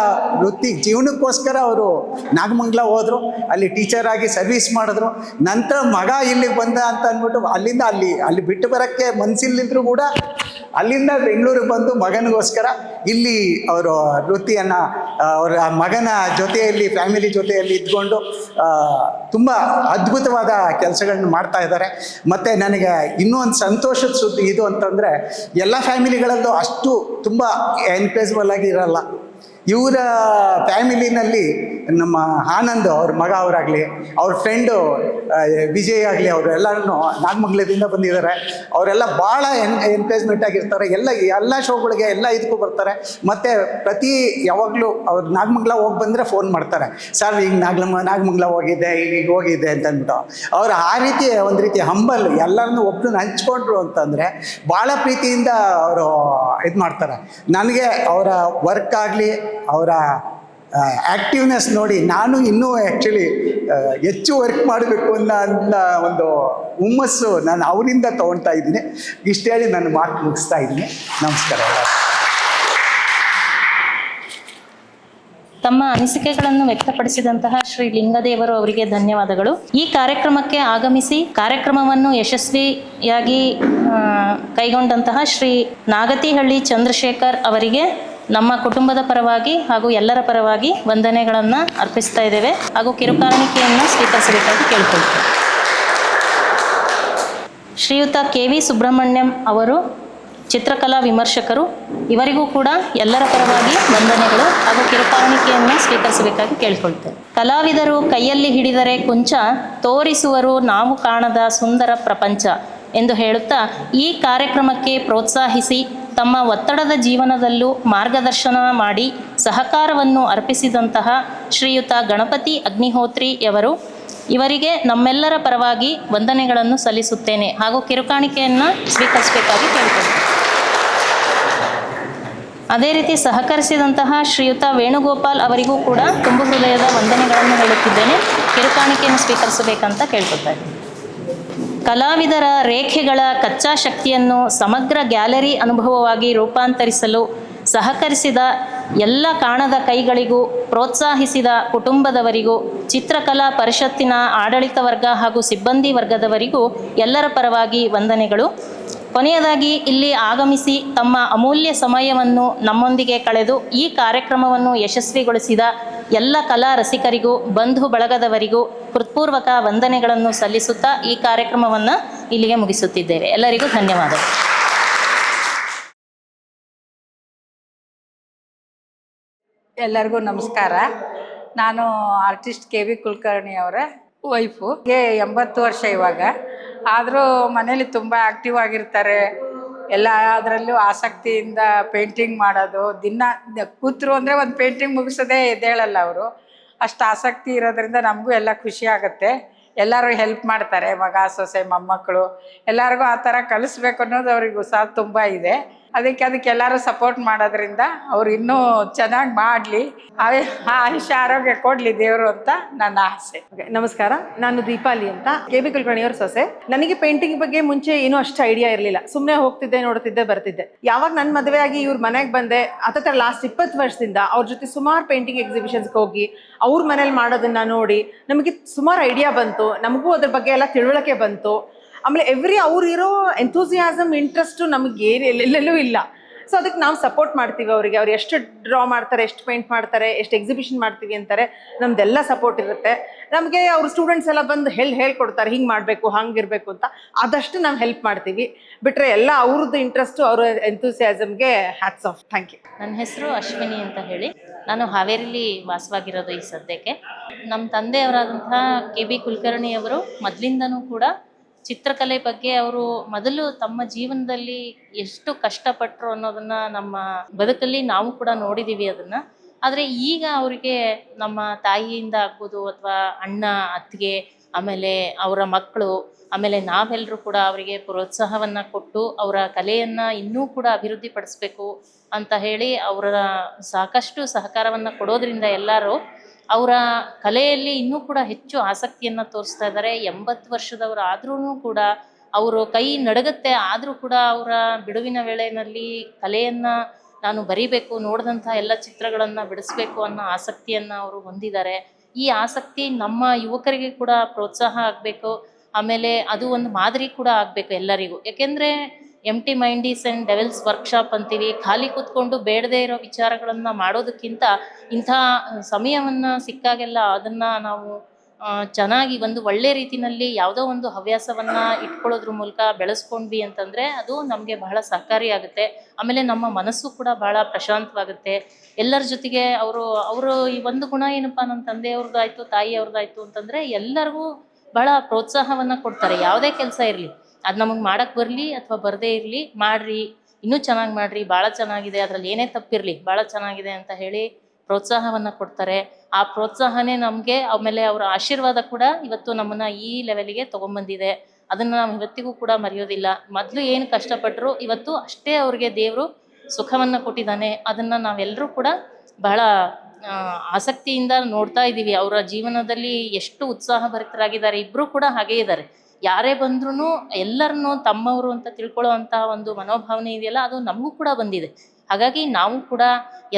ಜೀವನಕ್ಕೋಸ್ಕರ ಅವರು ನಾಗಮಂಗಲ ಹೋದರು, ಅಲ್ಲಿ ಟೀಚರ್ ಆಗಿ ಸರ್ವಿಸ್ ಮಾಡಿದ್ರು. ನಂತರ ಮಗ ಇಲ್ಲಿಗೆ ಬಂದ ಅಂತ ಅಂದ್ಬಿಟ್ಟು ಅಲ್ಲಿಂದ ಅಲ್ಲಿ ಬಿಟ್ಟು ಬರೋಕ್ಕೆ ಮನಸ್ಸಿಲ್ಲಿದ್ದರೂ ಕೂಡ ಅಲ್ಲಿಂದ ಬೆಂಗಳೂರಿಗೆ ಬಂದು ಮಗನಿಗೋಸ್ಕರ ಇಲ್ಲಿ ಅವರು ವೃತ್ತಿಯನ್ನು ಅವರ ಮಗನ ಜೊತೆಯಲ್ಲಿ, ಫ್ಯಾಮಿಲಿ ಜೊತೆಯಲ್ಲಿ ಇದ್ಕೊಂಡು ತುಂಬ ಅದ್ಭುತವಾದ ಕೆಲಸಗಳನ್ನ ಮಾಡ್ತಾ ಇದ್ದಾರೆ. ಮತ್ತು ನನಗೆ ಇನ್ನೂ ಒಂದು ಸಂತೋಷದ ಸುದ್ದಿ ಇದು ಅಂತಂದರೆ, ಎಲ್ಲ ಫ್ಯಾಮಿಲಿಗಳಲ್ಲೂ ಅಷ್ಟು ತುಂಬ ಎನ್ಕರೇಜಬಲ್ ಆಗಿ ಇರಲ್ಲ. ಇವರ ಫ್ಯಾಮಿಲಿನಲ್ಲಿ ನಮ್ಮ ಆನಂದ್ ಅವ್ರ ಮಗ ಅವರಾಗಲಿ, ಅವ್ರ ಫ್ರೆಂಡು ವಿಜಯ್ ಆಗಲಿ, ಅವರೆಲ್ಲರೂ ನಾಗಮಂಗಲದಿಂದ ಬಂದಿದ್ದಾರೆ. ಅವರೆಲ್ಲ ಭಾಳ ಎನ್ಕರೇಜ್ಮೆಂಟ್ ಆಗಿರ್ತಾರೆ. ಎಲ್ಲ ಶೋಗಳಿಗೆ ಎಲ್ಲ ಇದಕ್ಕೂ ಬರ್ತಾರೆ. ಮತ್ತು ಯಾವಾಗಲೂ ಅವ್ರು ನಾಗಮಂಗಲ ಹೋಗಿ ಬಂದರೆ ಫೋನ್ ಮಾಡ್ತಾರೆ, ಸರ್ ಈಗ ನಾಗಮಂಗಲ ಹೋಗಿದ್ದೆ, ಈಗ ಹೋಗಿದ್ದೆ ಅಂತ ಅಂದ್ಬಿಟ್ಟು. ಅವರು ಆ ರೀತಿ ಒಂದು ರೀತಿ ಹಂಬಲ್, ಎಲ್ಲರನ್ನೂ ಒಬ್ಬರನ್ನ ಹಂಚ್ಕೊಂಡ್ರು ಅಂತಂದರೆ ಭಾಳ ಪ್ರೀತಿಯಿಂದ ಅವರು ಇದು ಮಾಡ್ತಾರೆ. ನನಗೆ ಅವರ ವರ್ಕ್ ಆಗಲಿ, ಅವರ ಆ್ಯಕ್ಟಿವ್ನೆಸ್ ನೋಡಿ ನಾನು ಇನ್ನೂ ಆ್ಯಕ್ಚುಲಿ ಹೆಚ್ಚು ವರ್ಕ್ ಮಾಡಬೇಕು ಅನ್ನೋ ಒಂದು ಹುಮ್ಮಸ್ಸು ನಾನು ಅವರಿಂದ ತೊಗೊಳ್ತಾ ಇದ್ದೀನಿ. ಇಷ್ಟು ಹೇಳಿ ನನ್ನ ಮಾತು ಮುಗಿಸ್ತಾ ಇದ್ದೀನಿ. ನಮಸ್ಕಾರ. ತಮ್ಮ ಅನಿಸಿಕೆಗಳನ್ನು ವ್ಯಕ್ತಪಡಿಸಿದಂತಹ ಶ್ರೀ ಲಿಂಗದೇವರು ಅವರಿಗೆ ಧನ್ಯವಾದಗಳು. ಈ ಕಾರ್ಯಕ್ರಮಕ್ಕೆ ಆಗಮಿಸಿ ಕಾರ್ಯಕ್ರಮವನ್ನು ಯಶಸ್ವಿಯಾಗಿ ಕೈಗೊಂಡಂತಹ ಶ್ರೀ ನಾಗತಿಹಳ್ಳಿ ಚಂದ್ರಶೇಖರ್ ಅವರಿಗೆ ನಮ್ಮ ಕುಟುಂಬದ ಪರವಾಗಿ ಹಾಗೂ ಎಲ್ಲರ ಪರವಾಗಿ ವಂದನೆಗಳನ್ನು ಅರ್ಪಿಸ್ತಾ ಇದ್ದೇವೆ ಹಾಗೂ ಕಿರುಕಾಣಿಕೆಯನ್ನು ಸ್ವೀಕರಿಸಬೇಕಾಗಿ ಕೇಳಿಕೊಳ್ತೇವೆ. ಶ್ರೀಯುತ KV ಸುಬ್ರಹ್ಮಣ್ಯಂ ಅವರು ಚಿತ್ರಕಲಾ ವಿಮರ್ಶಕರು. ಇವರಿಗೂ ಕೂಡ ಎಲ್ಲರ ಪರವಾಗಿ ವಂದನೆಗಳು ಹಾಗೂ ಕಿರುಕಾಣಿಕೆಯನ್ನು ಸ್ವೀಕರಿಸಬೇಕಾಗಿ ಕೇಳಿಕೊಳ್ತೇವೆ. ಕಲಾವಿದರು ಕೈಯಲ್ಲಿ ಹಿಡಿದರೆ ಕೊಂಚ ತೋರಿಸುವರು ನಾವು ಕಾಣದ ಸುಂದರ ಪ್ರಪಂಚ ಎಂದು ಹೇಳುತ್ತಾ ಈ ಕಾರ್ಯಕ್ರಮಕ್ಕೆ ಪ್ರೋತ್ಸಾಹಿಸಿ ತಮ್ಮ ಒತ್ತಡದ ಜೀವನದಲ್ಲೂ ಮಾರ್ಗದರ್ಶನ ಮಾಡಿ ಸಹಕಾರವನ್ನು ಅರ್ಪಿಸಿದಂತಹ ಶ್ರೀಯುತ ಗಣಪತಿ ಅಗ್ನಿಹೋತ್ರಿಯವರು ಇವರಿಗೆ ನಮ್ಮೆಲ್ಲರ ಪರವಾಗಿ ವಂದನೆಗಳನ್ನು ಸಲ್ಲಿಸುತ್ತೇನೆ ಹಾಗೂ ಕಿರುಕಾಣಿಕೆಯನ್ನು ಸ್ವೀಕರಿಸಬೇಕಾಗಿ ಕೇಳಿಕೊಳ್ತೇನೆ. ಅದೇ ರೀತಿ ಸಹಕರಿಸಿದಂತಹ ಶ್ರೀಯುತ ವೇಣುಗೋಪಾಲ್ ಅವರಿಗೂ ಕೂಡ ತುಂಬು ಹೃದಯದ ವಂದನೆಗಳನ್ನು ಹೇಳುತ್ತಿದ್ದೇನೆ. ಕಿರುಕಾಣಿಕೆಯನ್ನು ಸ್ವೀಕರಿಸಬೇಕಂತ ಕೇಳ್ಕೊತಾ ಇದ್ದೀನಿ. ಕಲಾವಿದರ ರೇಖೆಗಳ ಕಚ್ಚಾ ಶಕ್ತಿಯನ್ನು ಸಮಗ್ರ ಗ್ಯಾಲರಿ ಅನುಭವವಾಗಿ ರೂಪಾಂತರಿಸಲು ಸಹಕರಿಸಿದ ಎಲ್ಲ ಕಾಣದ ಕೈಗಳಿಗೂ ಪ್ರೋತ್ಸಾಹಿಸಿದ ಕುಟುಂಬದವರಿಗೂ ಚಿತ್ರಕಲಾ ಪರಿಷತ್ತಿನ ಆಡಳಿತ ವರ್ಗ ಹಾಗೂ ಸಿಬ್ಬಂದಿ ವರ್ಗದವರಿಗೂ ಎಲ್ಲರ ಪರವಾಗಿ ವಂದನೆಗಳು. ಕೊನೆಯದಾಗಿ ಇಲ್ಲಿ ಆಗಮಿಸಿ ತಮ್ಮ ಅಮೂಲ್ಯ ಸಮಯವನ್ನು ನಮ್ಮೊಂದಿಗೆ ಕಳೆದು ಈ ಕಾರ್ಯಕ್ರಮವನ್ನು ಯಶಸ್ವಿಗೊಳಿಸಿದ ಎಲ್ಲ ಕಲಾ ರಸಿಕರಿಗೂ ಬಂಧು ಬಳಗದವರಿಗೂ ಹೃತ್ಪೂರ್ವಕ ವಂದನೆಗಳನ್ನು ಸಲ್ಲಿಸುತ್ತಾ ಈ ಕಾರ್ಯಕ್ರಮವನ್ನು ಇಲ್ಲಿಗೆ ಮುಗಿಸುತ್ತಿದ್ದೇವೆ. ಎಲ್ಲರಿಗೂ ಧನ್ಯವಾದಗಳು. ಎಲ್ಲರಿಗೂ ನಮಸ್ಕಾರ. ನಾನು ಆರ್ಟಿಸ್ಟ್ KV ಕುಲಕರ್ಣಿ ಅವರ ವೈಫು. 80 ವರ್ಷ ಇವಾಗ. ಆದರೂ ಮನೇಲಿ ತುಂಬ ಆ್ಯಕ್ಟಿವ್ ಆಗಿರ್ತಾರೆ. ಎಲ್ಲ ಅದರಲ್ಲೂ ಆಸಕ್ತಿಯಿಂದ ಪೇಂಟಿಂಗ್ ಮಾಡೋದು. ದಿನ ಕೂತರು ಅಂದರೆ ಒಂದು ಪೇಂಟಿಂಗ್ ಮುಗಿಸೋದೇ ಎದ್ದೇಳಲ್ಲ ಅವರು. ಅಷ್ಟು ಆಸಕ್ತಿ ಇರೋದ್ರಿಂದ ನಮಗೂ ಎಲ್ಲ ಖುಷಿ ಆಗುತ್ತೆ. ಎಲ್ಲರೂ ಹೆಲ್ಪ್ ಮಾಡ್ತಾರೆ, ಮಗ ಸೊಸೆ ಮೊಮ್ಮಕ್ಕಳು ಎಲ್ಲರಿಗೂ ಆ ಥರ ಕಲಿಸ್ಬೇಕು ಅನ್ನೋದು ಅವ್ರಿಗೆ ಉತ್ಸಾಹ ತುಂಬ ಇದೆ. ಅದಕ್ಕೆ ಎಲ್ಲರೂ ಸಪೋರ್ಟ್ ಮಾಡೋದ್ರಿಂದ ಅವ್ರು ಇನ್ನೂ ಚೆನ್ನಾಗಿ ಮಾಡಲಿ, ಆಯುಷ್ಯ ಆರೋಗ್ಯ ಕೊಡಲಿ ದೇವರು ಅಂತ ನನ್ನ ಆಸೆ. ನಮಸ್ಕಾರ, ನಾನು ದೀಪಾಲಿ ಅಂತ, KV ಕುಲಕರ್ಣಿಯವ್ರ ಸೊಸೆ. ನನಗೆ ಪೇಂಟಿಂಗ್ ಬಗ್ಗೆ ಮುಂಚೆ ಏನೂ ಅಷ್ಟು ಐಡಿಯಾ ಇರಲಿಲ್ಲ. ಸುಮ್ಮನೆ ಹೋಗ್ತಿದ್ದೆ, ನೋಡ್ತಿದ್ದೆ, ಬರ್ತಿದ್ದೆ. ಯಾವಾಗ ನನ್ನ ಮದುವೆ ಆಗಿ ಇವ್ರ ಮನೆಗೆ ಬಂದೆ, ಹತ್ರ ಲಾಸ್ಟ್ 20 ವರ್ಷದಿಂದ ಅವ್ರ ಜೊತೆ ಸುಮಾರು ಪೇಂಟಿಂಗ್ ಎಕ್ಸಿಬಿಷನ್ಸ್ಗೆ ಹೋಗಿ ಅವ್ರ ಮನೇಲಿ ಮಾಡೋದನ್ನ ನೋಡಿ ನಮಗೆ ಸುಮಾರು ಐಡಿಯಾ ಬಂತು. ನಮಗೂ ಅದ್ರ ಬಗ್ಗೆ ಎಲ್ಲ ತಿಳುವಳಿಕೆ ಬಂತು. ಆಮೇಲೆ ಅವ್ರಿರೋ ಎಂಥೂಸಿಯಾಸಮ್, ಇಂಟ್ರೆಸ್ಟು ನಮಗೆ ಎಲ್ಲೆಲ್ಲೂ ಇಲ್ಲ. ಸೊ ಅದಕ್ಕೆ ನಾವು ಸಪೋರ್ಟ್ ಮಾಡ್ತೀವಿ ಅವರಿಗೆ. ಅವ್ರು ಎಷ್ಟು ಡ್ರಾ ಮಾಡ್ತಾರೆ, ಎಷ್ಟು ಪೇಂಟ್ ಮಾಡ್ತಾರೆ, ಎಷ್ಟು ಎಕ್ಸಿಬಿಷನ್ ಮಾಡ್ತೀವಿ ಅಂತಾರೆ, ನಮ್ದೆಲ್ಲ ಸಪೋರ್ಟ್ ಇರುತ್ತೆ. ನಮಗೆ ಅವ್ರ ಸ್ಟೂಡೆಂಟ್ಸ್ ಎಲ್ಲ ಬಂದು ಹೇಳ್ಕೊಡ್ತಾರೆ, ಹಿಂಗೆ ಮಾಡಬೇಕು, ಹಂಗಿರಬೇಕು ಅಂತ. ಆದಷ್ಟು ನಾವು ಹೆಲ್ಪ್ ಮಾಡ್ತೀವಿ. ಬಿಟ್ಟರೆ ಎಲ್ಲ ಅವ್ರದ್ದು ಇಂಟ್ರೆಸ್ಟು, ಅವ್ರ ಎಂಥೂಸಿಯಾಸಮ್ಗೆ ಹ್ಯಾಟ್ಸ್ ಆಫ್. Thank you. ನನ್ನ ಹೆಸರು ಅಶ್ವಿನಿ ಅಂತ ಹೇಳಿ. ನಾನು ಹಾವೇರಿಲಿ ವಾಸವಾಗಿರೋದು ಈ ಸದ್ಯಕ್ಕೆ. ನಮ್ಮ ತಂದೆಯವರಾದಂತಹ KV ಕುಲಕರ್ಣಿಯವರು ಮೊದಲಿಂದನೂ ಕೂಡ ಚಿತ್ರಕಲೆ ಬಗ್ಗೆ ಅವರು ಮೊದಲು ತಮ್ಮ ಜೀವನದಲ್ಲಿ ಎಷ್ಟು ಕಷ್ಟಪಟ್ಟರು ಅನ್ನೋದನ್ನ ನಮ್ಮ ಬದುಕಲ್ಲಿ ನಾವು ಕೂಡ ನೋಡಿದ್ದೀವಿ ಅದನ್ನು. ಆದರೆ ಈಗ ಅವರಿಗೆ ನಮ್ಮ ತಾಯಿಯಿಂದ ಆಗ್ಬೋದು ಅಥವಾ ಅಣ್ಣ ಅತ್ತಿಗೆ ಆಮೇಲೆ ಅವರ ಮಕ್ಕಳು ಆಮೇಲೆ ನಾವೆಲ್ಲರೂ ಕೂಡ ಅವರಿಗೆ ಪ್ರೋತ್ಸಾಹವನ್ನು ಕೊಟ್ಟು ಅವರ ಕಲೆಯನ್ನು ಇನ್ನೂ ಕೂಡ ಅಭಿವೃದ್ಧಿ ಪಡಿಸ್ಬೇಕು ಅಂತ ಹೇಳಿ ಅವರ ಸಾಕಷ್ಟು ಸಹಕಾರವನ್ನು ಕೊಡೋದ್ರಿಂದ ಎಲ್ಲರೂ ಅವರ ಕಲೆಯಲ್ಲಿ ಇನ್ನೂ ಕೂಡ ಹೆಚ್ಚು ಆಸಕ್ತಿಯನ್ನು ತೋರಿಸ್ತಾ ಇದ್ದಾರೆ. 80 ವರ್ಷದವರು ಆದ್ರೂ ಕೂಡ ಅವರು ಕೈ ನಡಗತ್ತೆ, ಆದರೂ ಕೂಡ ಅವರ ಬಿಡುವಿನ ವೇಳೆಯಲ್ಲಿ ಕಲೆಯನ್ನು ನಾನು ಬರಿಬೇಕು, ನೋಡಿದಂಥ ಎಲ್ಲ ಚಿತ್ರಗಳನ್ನು ಬಿಡಿಸ್ಬೇಕು ಅನ್ನೋ ಆಸಕ್ತಿಯನ್ನು ಅವರು ಹೊಂದಿದ್ದಾರೆ. ಈ ಆಸಕ್ತಿ ನಮ್ಮ ಯುವಕರಿಗೆ ಕೂಡ ಪ್ರೋತ್ಸಾಹ ಆಗಬೇಕು. ಆಮೇಲೆ ಅದು ಒಂದು ಮಾದರಿ ಕೂಡ ಆಗಬೇಕು ಎಲ್ಲರಿಗೂ. ಯಾಕೆಂದರೆ empty mind is and devil's workshop ಅಂತೀವಿ. ಖಾಲಿ ಕೂತ್ಕೊಂಡು ಬೇಡದೇ ಇರೋ ವಿಚಾರಗಳನ್ನು ಮಾಡೋದಕ್ಕಿಂತ ಇಂಥ ಸಮಯವನ್ನು ಸಿಕ್ಕಾಗೆಲ್ಲ ಅದನ್ನು ನಾವು ಚೆನ್ನಾಗಿ ಒಂದು ಒಳ್ಳೆ ರೀತಿಯಲ್ಲಿ ಯಾವುದೋ ಒಂದು ಹವ್ಯಾಸವನ್ನು ಇಟ್ಕೊಳ್ಳೋದ್ರ ಮೂಲಕ ಬೆಳೆಸ್ಕೊಂಡ್ವಿ ಅಂತಂದರೆ ಅದು ನಮಗೆ ಬಹಳ ಸಹಕಾರಿಯಾಗುತ್ತೆ. ಆಮೇಲೆ ನಮ್ಮ ಮನಸ್ಸು ಕೂಡ ಬಹಳ ಪ್ರಶಾಂತವಾಗುತ್ತೆ. ಎಲ್ಲರ ಜೊತೆಗೆ ಅವರು ಈ ಒಂದು ಗುಣ ಏನಪ್ಪ, ನಮ್ಮ ತಂದೆಯವ್ರದ್ದಾಯ್ತು ತಾಯಿಯವ್ರದ್ದಾಯ್ತು ಅಂತಂದರೆ ಎಲ್ಲರಿಗೂ ಬಹಳ ಪ್ರೋತ್ಸಾಹವನ್ನು ಕೊಡ್ತಾರೆ. ಯಾವುದೇ ಕೆಲಸ ಇರಲಿ, ಅದು ನಮಗೆ ಮಾಡೋಕ್ಕೆ ಬರಲಿ ಅಥವಾ ಬರದೇ ಇರಲಿ, ಮಾಡಿರಿ, ಇನ್ನೂ ಚೆನ್ನಾಗಿ ಮಾಡಿರಿ, ಭಾಳ ಚೆನ್ನಾಗಿದೆ, ಅದರಲ್ಲಿ ಏನೇ ತಪ್ಪಿರಲಿ ಭಾಳ ಚೆನ್ನಾಗಿದೆ ಅಂತ ಹೇಳಿ ಪ್ರೋತ್ಸಾಹವನ್ನು ಕೊಡ್ತಾರೆ. ಆ ಪ್ರೋತ್ಸಾಹನೇ ನಮಗೆ, ಆಮೇಲೆ ಅವರ ಆಶೀರ್ವಾದ ಕೂಡ ಇವತ್ತು ನಮ್ಮನ್ನು ಈ ಲೆವೆಲಿಗೆ ತೊಗೊಂಬಂದಿದೆ. ಅದನ್ನು ನಾವು ಇವತ್ತಿಗೂ ಕೂಡ ಮರೆಯೋದಿಲ್ಲ. ಮೊದಲು ಏನು ಕಷ್ಟಪಟ್ಟರು ಇವತ್ತು ಅಷ್ಟೇ ಅವ್ರಿಗೆ ದೇವರು ಸುಖವನ್ನು ಕೊಟ್ಟಿದ್ದಾನೆ. ಅದನ್ನು ನಾವೆಲ್ಲರೂ ಕೂಡ ಬಹಳ ಆಸಕ್ತಿಯಿಂದ ನೋಡ್ತಾ ಇದ್ದೀವಿ. ಅವರ ಜೀವನದಲ್ಲಿ ಎಷ್ಟು ಉತ್ಸಾಹಭರಿತರಾಗಿದ್ದಾರೆ. ಇಬ್ಬರು ಕೂಡ ಹಾಗೇ ಇದ್ದಾರೆ. ಯಾರೇ ಬಂದ್ರೂ ಎಲ್ಲರನ್ನೂ ತಮ್ಮವರು ಅಂತ ತಿಳ್ಕೊಳ್ಳುವಂತಹ ಒಂದು ಮನೋಭಾವನೆ ಇದೆಯಲ್ಲ, ಅದು ನಮಗೂ ಕೂಡ ಬಂದಿದೆ. ಹಾಗಾಗಿ ನಾವು ಕೂಡ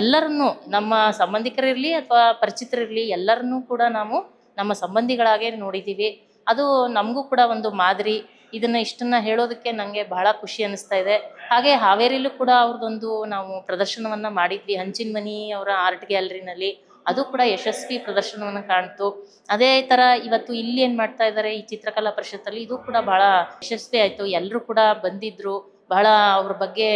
ಎಲ್ಲರನ್ನೂ, ನಮ್ಮ ಸಂಬಂಧಿಕರಿರಲಿ ಅಥವಾ ಪರಿಚಿತರಿರಲಿ, ಎಲ್ಲರನ್ನೂ ಕೂಡ ನಾವು ನಮ್ಮ ಸಂಬಂಧಿಗಳಾಗೇ ನೋಡಿದ್ದೀವಿ. ಅದು ನಮಗೂ ಕೂಡ ಒಂದು ಮಾದರಿ. ಇಷ್ಟನ್ನ ಹೇಳೋದಕ್ಕೆ ನನಗೆ ಬಹಳ ಖುಷಿ ಅನ್ನಿಸ್ತಾ ಇದೆ. ಹಾಗೆ ಹಾವೇರಿಲೂ ಕೂಡ ಅವ್ರದ್ದೊಂದು ನಾವು ಪ್ರದರ್ಶನವನ್ನು ಮಾಡಿದ್ವಿ, ಹಂಚಿನ ಮನಿ ಅವರ ಆರ್ಟ್ ಗ್ಯಾಲರಿನಲ್ಲಿ. ಅದು ಕೂಡ ಯಶಸ್ವಿ ಪ್ರದರ್ಶನವನ್ನು ಕಾಣ್ತು. ಅದೇ ಥರ ಇವತ್ತು ಇಲ್ಲಿ ಏನು ಮಾಡ್ತಾ ಇದ್ದಾರೆ ಈ ಚಿತ್ರಕಲಾ ಪರಿಷತ್ತಲ್ಲಿ, ಇದು ಕೂಡ ಬಹಳ ಯಶಸ್ವಿ ಆಯಿತು. ಎಲ್ಲರೂ ಕೂಡ ಬಂದಿದ್ದರು. ಬಹಳ ಅವ್ರ ಬಗ್ಗೆ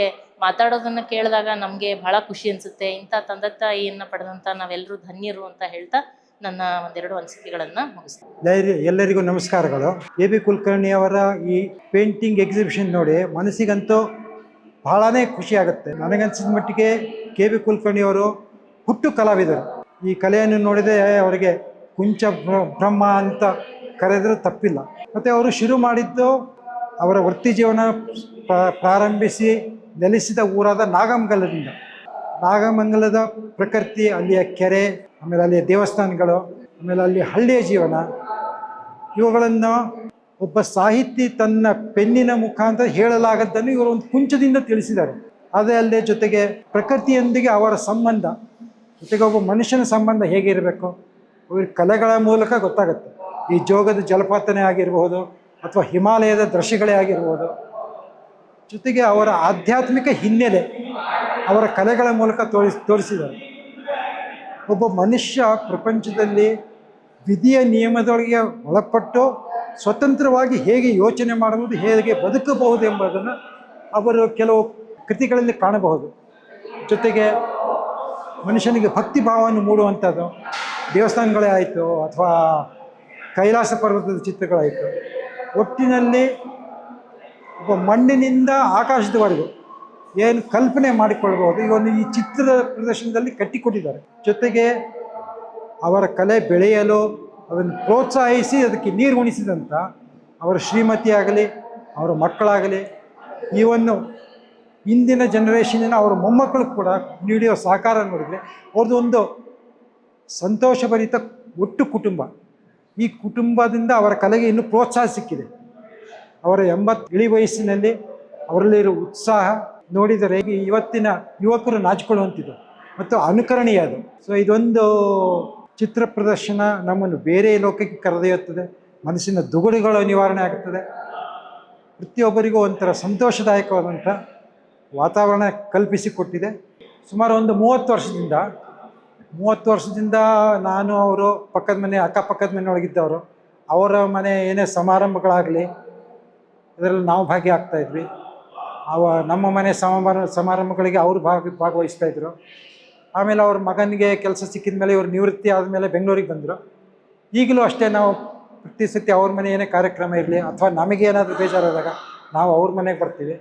ಮಾತಾಡೋದನ್ನು ಕೇಳಿದಾಗ ನಮಗೆ ಬಹಳ ಖುಷಿ ಅನಿಸುತ್ತೆ. ಇಂಥ ತಂದೆ ತಾಯಿಯನ್ನು ಪಡೆದಂಥ ನಾವೆಲ್ಲರೂ ಧನ್ಯರು ಅಂತ ಹೇಳ್ತಾ ನನ್ನ ಒಂದೆರಡು ಅನಿಸಿಕೆಗಳನ್ನು ಮುಗಿಸ್ತೀನಿ. ಎಲ್ಲರಿಗೂ ನಮಸ್ಕಾರಗಳು. AB ಕುಲಕರ್ಣಿ ಅವರ ಈ ಪೇಂಟಿಂಗ್ ಎಕ್ಸಿಬಿಷನ್ ನೋಡಿ ಮನಸ್ಸಿಗಂತೂ ಬಹಳನೇ ಖುಷಿಯಾಗುತ್ತೆ. ನನಗನ್ಸಿದ ಮಟ್ಟಿಗೆ KB ಕುಲಕರ್ಣಿ ಅವರು ಹುಟ್ಟು ಕಲಾವಿದರು. ಈ ಕಲೆಯನ್ನು ನೋಡಿದರೆ ಅವರಿಗೆ ಕುಂಚ ಬ್ರಹ್ಮ ಅಂತ ಕರೆದರೂ ತಪ್ಪಿಲ್ಲ. ಮತ್ತು ಅವರು ಶುರು ಮಾಡಿದ್ದು ಅವರ ವೃತ್ತಿ ಜೀವನ ಪ್ರಾರಂಭಿಸಿ ನೆಲೆಸಿದ ಊರಾದ ನಾಗಮಂಗಲದಿಂದ. ನಾಗಮಂಗಲದ ಪ್ರಕೃತಿ, ಅಲ್ಲಿಯ ಕೆರೆ, ಆಮೇಲೆ ಅಲ್ಲಿಯ ದೇವಸ್ಥಾನಗಳು, ಆಮೇಲೆ ಅಲ್ಲಿ ಹಳ್ಳಿಯ ಜೀವನ, ಇವುಗಳನ್ನು ಒಬ್ಬ ಸಾಹಿತಿ ತನ್ನ ಪೆನ್ನಿನ ಮುಖಾಂತರ ಹೇಳಲಾಗದ್ದನ್ನು ಇವರು ಒಂದು ಕುಂಚದಿಂದ ತಿಳಿಸಿದ್ದಾರೆ. ಅದೇ ಅಲ್ಲದೆ ಜೊತೆಗೆ ಪ್ರಕೃತಿಯೊಂದಿಗೆ ಅವರ ಸಂಬಂಧ, ಜೊತೆಗೆ ಒಬ್ಬ ಮನುಷ್ಯನ ಸಂಬಂಧ ಹೇಗಿರಬೇಕು ಅವ್ರ ಕಲೆಗಳ ಮೂಲಕ ಗೊತ್ತಾಗುತ್ತೆ. ಈ ಜೋಗದ ಜಲಪಾತನೇ ಆಗಿರ್ಬೋದು ಅಥವಾ ಹಿಮಾಲಯದ ದೃಶ್ಯಗಳೇ ಆಗಿರ್ಬೋದು, ಜೊತೆಗೆ ಅವರ ಆಧ್ಯಾತ್ಮಿಕ ಹಿನ್ನೆಲೆ ಅವರ ಕಲೆಗಳ ಮೂಲಕ ತೋರಿಸಿದ್ದಾರೆ. ಒಬ್ಬ ಮನುಷ್ಯ ಪ್ರಪಂಚದಲ್ಲಿ ವಿಧಿಯ ನಿಯಮದೊಳಗೆ ಒಳಪಟ್ಟು ಸ್ವತಂತ್ರವಾಗಿ ಹೇಗೆ ಯೋಚನೆ ಮಾಡುವುದು, ಹೇಗೆ ಬದುಕಬಹುದು ಎಂಬುದನ್ನು ಅವರು ಕೆಲವು ಕೃತಿಗಳಲ್ಲಿ ಕಾಣಬಹುದು. ಜೊತೆಗೆ ಮನುಷ್ಯನಿಗೆ ಭಕ್ತಿ ಭಾವವನ್ನು ಮೂಡುವಂಥದ್ದು ದೇವಸ್ಥಾನಗಳೇ ಆಯಿತು ಅಥವಾ ಕೈಲಾಸ ಪರ್ವತದ ಚಿತ್ರಗಳಾಯಿತು. ಒಟ್ಟಿನಲ್ಲಿ ಒಬ್ಬ ಮಣ್ಣಿನಿಂದ ಆಕಾಶದವರೆಗೂ ಏನು ಕಲ್ಪನೆ ಮಾಡಿಕೊಳ್ಬೋದು ಇವನು ಈ ಚಿತ್ರದ ಪ್ರದರ್ಶನದಲ್ಲಿ ಕಟ್ಟಿಕೊಟ್ಟಿದ್ದಾರೆ. ಜೊತೆಗೆ ಅವರ ಕಲೆ ಬೆಳೆಯಲು ಅದನ್ನು ಪ್ರೋತ್ಸಾಹಿಸಿ ಅದಕ್ಕೆ ನೀರು ಉಣಿಸಿದಂಥ ಅವರ ಶ್ರೀಮತಿ ಆಗಲಿ, ಅವರ ಮಕ್ಕಳಾಗಲಿ, ಇವನ್ನು ಇಂದಿನ ಜನ್ರೇಷನ್ನಿನ ಅವರ ಮೊಮ್ಮಕ್ಕಳು ಕೂಡ ನೀಡುವ ಸಹಕಾರ ನೋಡಿದರೆ ಅವ್ರದ್ದು ಒಂದು ಸಂತೋಷಭರಿತ ಒಟ್ಟು ಕುಟುಂಬ. ಈ ಕುಟುಂಬದಿಂದ ಅವರ ಕಲೆಗೆ ಇನ್ನೂ ಪ್ರೋತ್ಸಾಹ ಸಿಕ್ಕಿದೆ. ಅವರ 80 ಇಳಿ ವಯಸ್ಸಿನಲ್ಲಿ ಅವರಲ್ಲಿರೋ ಉತ್ಸಾಹ ನೋಡಿದರೆ ಇವತ್ತಿನ ಯುವಕರು ನಾಚಿಕೊಳ್ಳುವಂತಿದೆ ಮತ್ತು ಅನುಕರಣೀಯ ಅದು. ಸೊ ಇದೊಂದು ಚಿತ್ರ ಪ್ರದರ್ಶನ ನಮ್ಮನ್ನು ಬೇರೆ ಲೋಕಕ್ಕೆ ಕರೆದೊಯ್ಯುತ್ತದೆ, ಮನಸ್ಸಿನ ದುಗುಡುಗಳ ನಿವಾರಣೆ ಆಗುತ್ತದೆ, ಪ್ರತಿಯೊಬ್ಬರಿಗೂ ಒಂಥರ ಸಂತೋಷದಾಯಕವಾದಂಥ ವಾತಾವರಣ ಕಲ್ಪಿಸಿಕೊಟ್ಟಿದೆ. ಸುಮಾರು ಒಂದು 30 ವರ್ಷದಿಂದ ನಾನು ಅವರು ಪಕ್ಕದ ಮನೆ ಅಕ್ಕಪಕ್ಕದ ಮನೆಯೊಳಗಿದ್ದವರು, ಅವರ ಮನೆ ಏನೇ ಸಮಾರಂಭಗಳಾಗಲಿ ಅದರಲ್ಲಿ ನಾವು ಭಾಗಿಯಾಗ್ತಾಯಿದ್ವಿ. ನಮ್ಮ ಮನೆ ಸಮಾರಂಭಗಳಿಗೆ ಅವರು ಭಾಗವಹಿಸ್ತಾಯಿದ್ರು. ಆಮೇಲೆ ಅವ್ರ ಮಗನಿಗೆ ಕೆಲಸ ಸಿಕ್ಕಿದ ಮೇಲೆ ಇವರು ನಿವೃತ್ತಿ ಆದಮೇಲೆ ಬೆಂಗಳೂರಿಗೆ ಬಂದರು. ಈಗಲೂ ಅಷ್ಟೇ, ನಾವು ಪ್ರತಿ ಸತಿ ಅವ್ರ ಮನೆ ಏನೇ ಕಾರ್ಯಕ್ರಮ ಇರಲಿ ಅಥವಾ ನಮಗೆ ಏನಾದರೂ ಬೇಜಾರಾದಾಗ ನಾವು ಅವ್ರ ಮನೆಗೆ ಬರ್ತೀವಿ.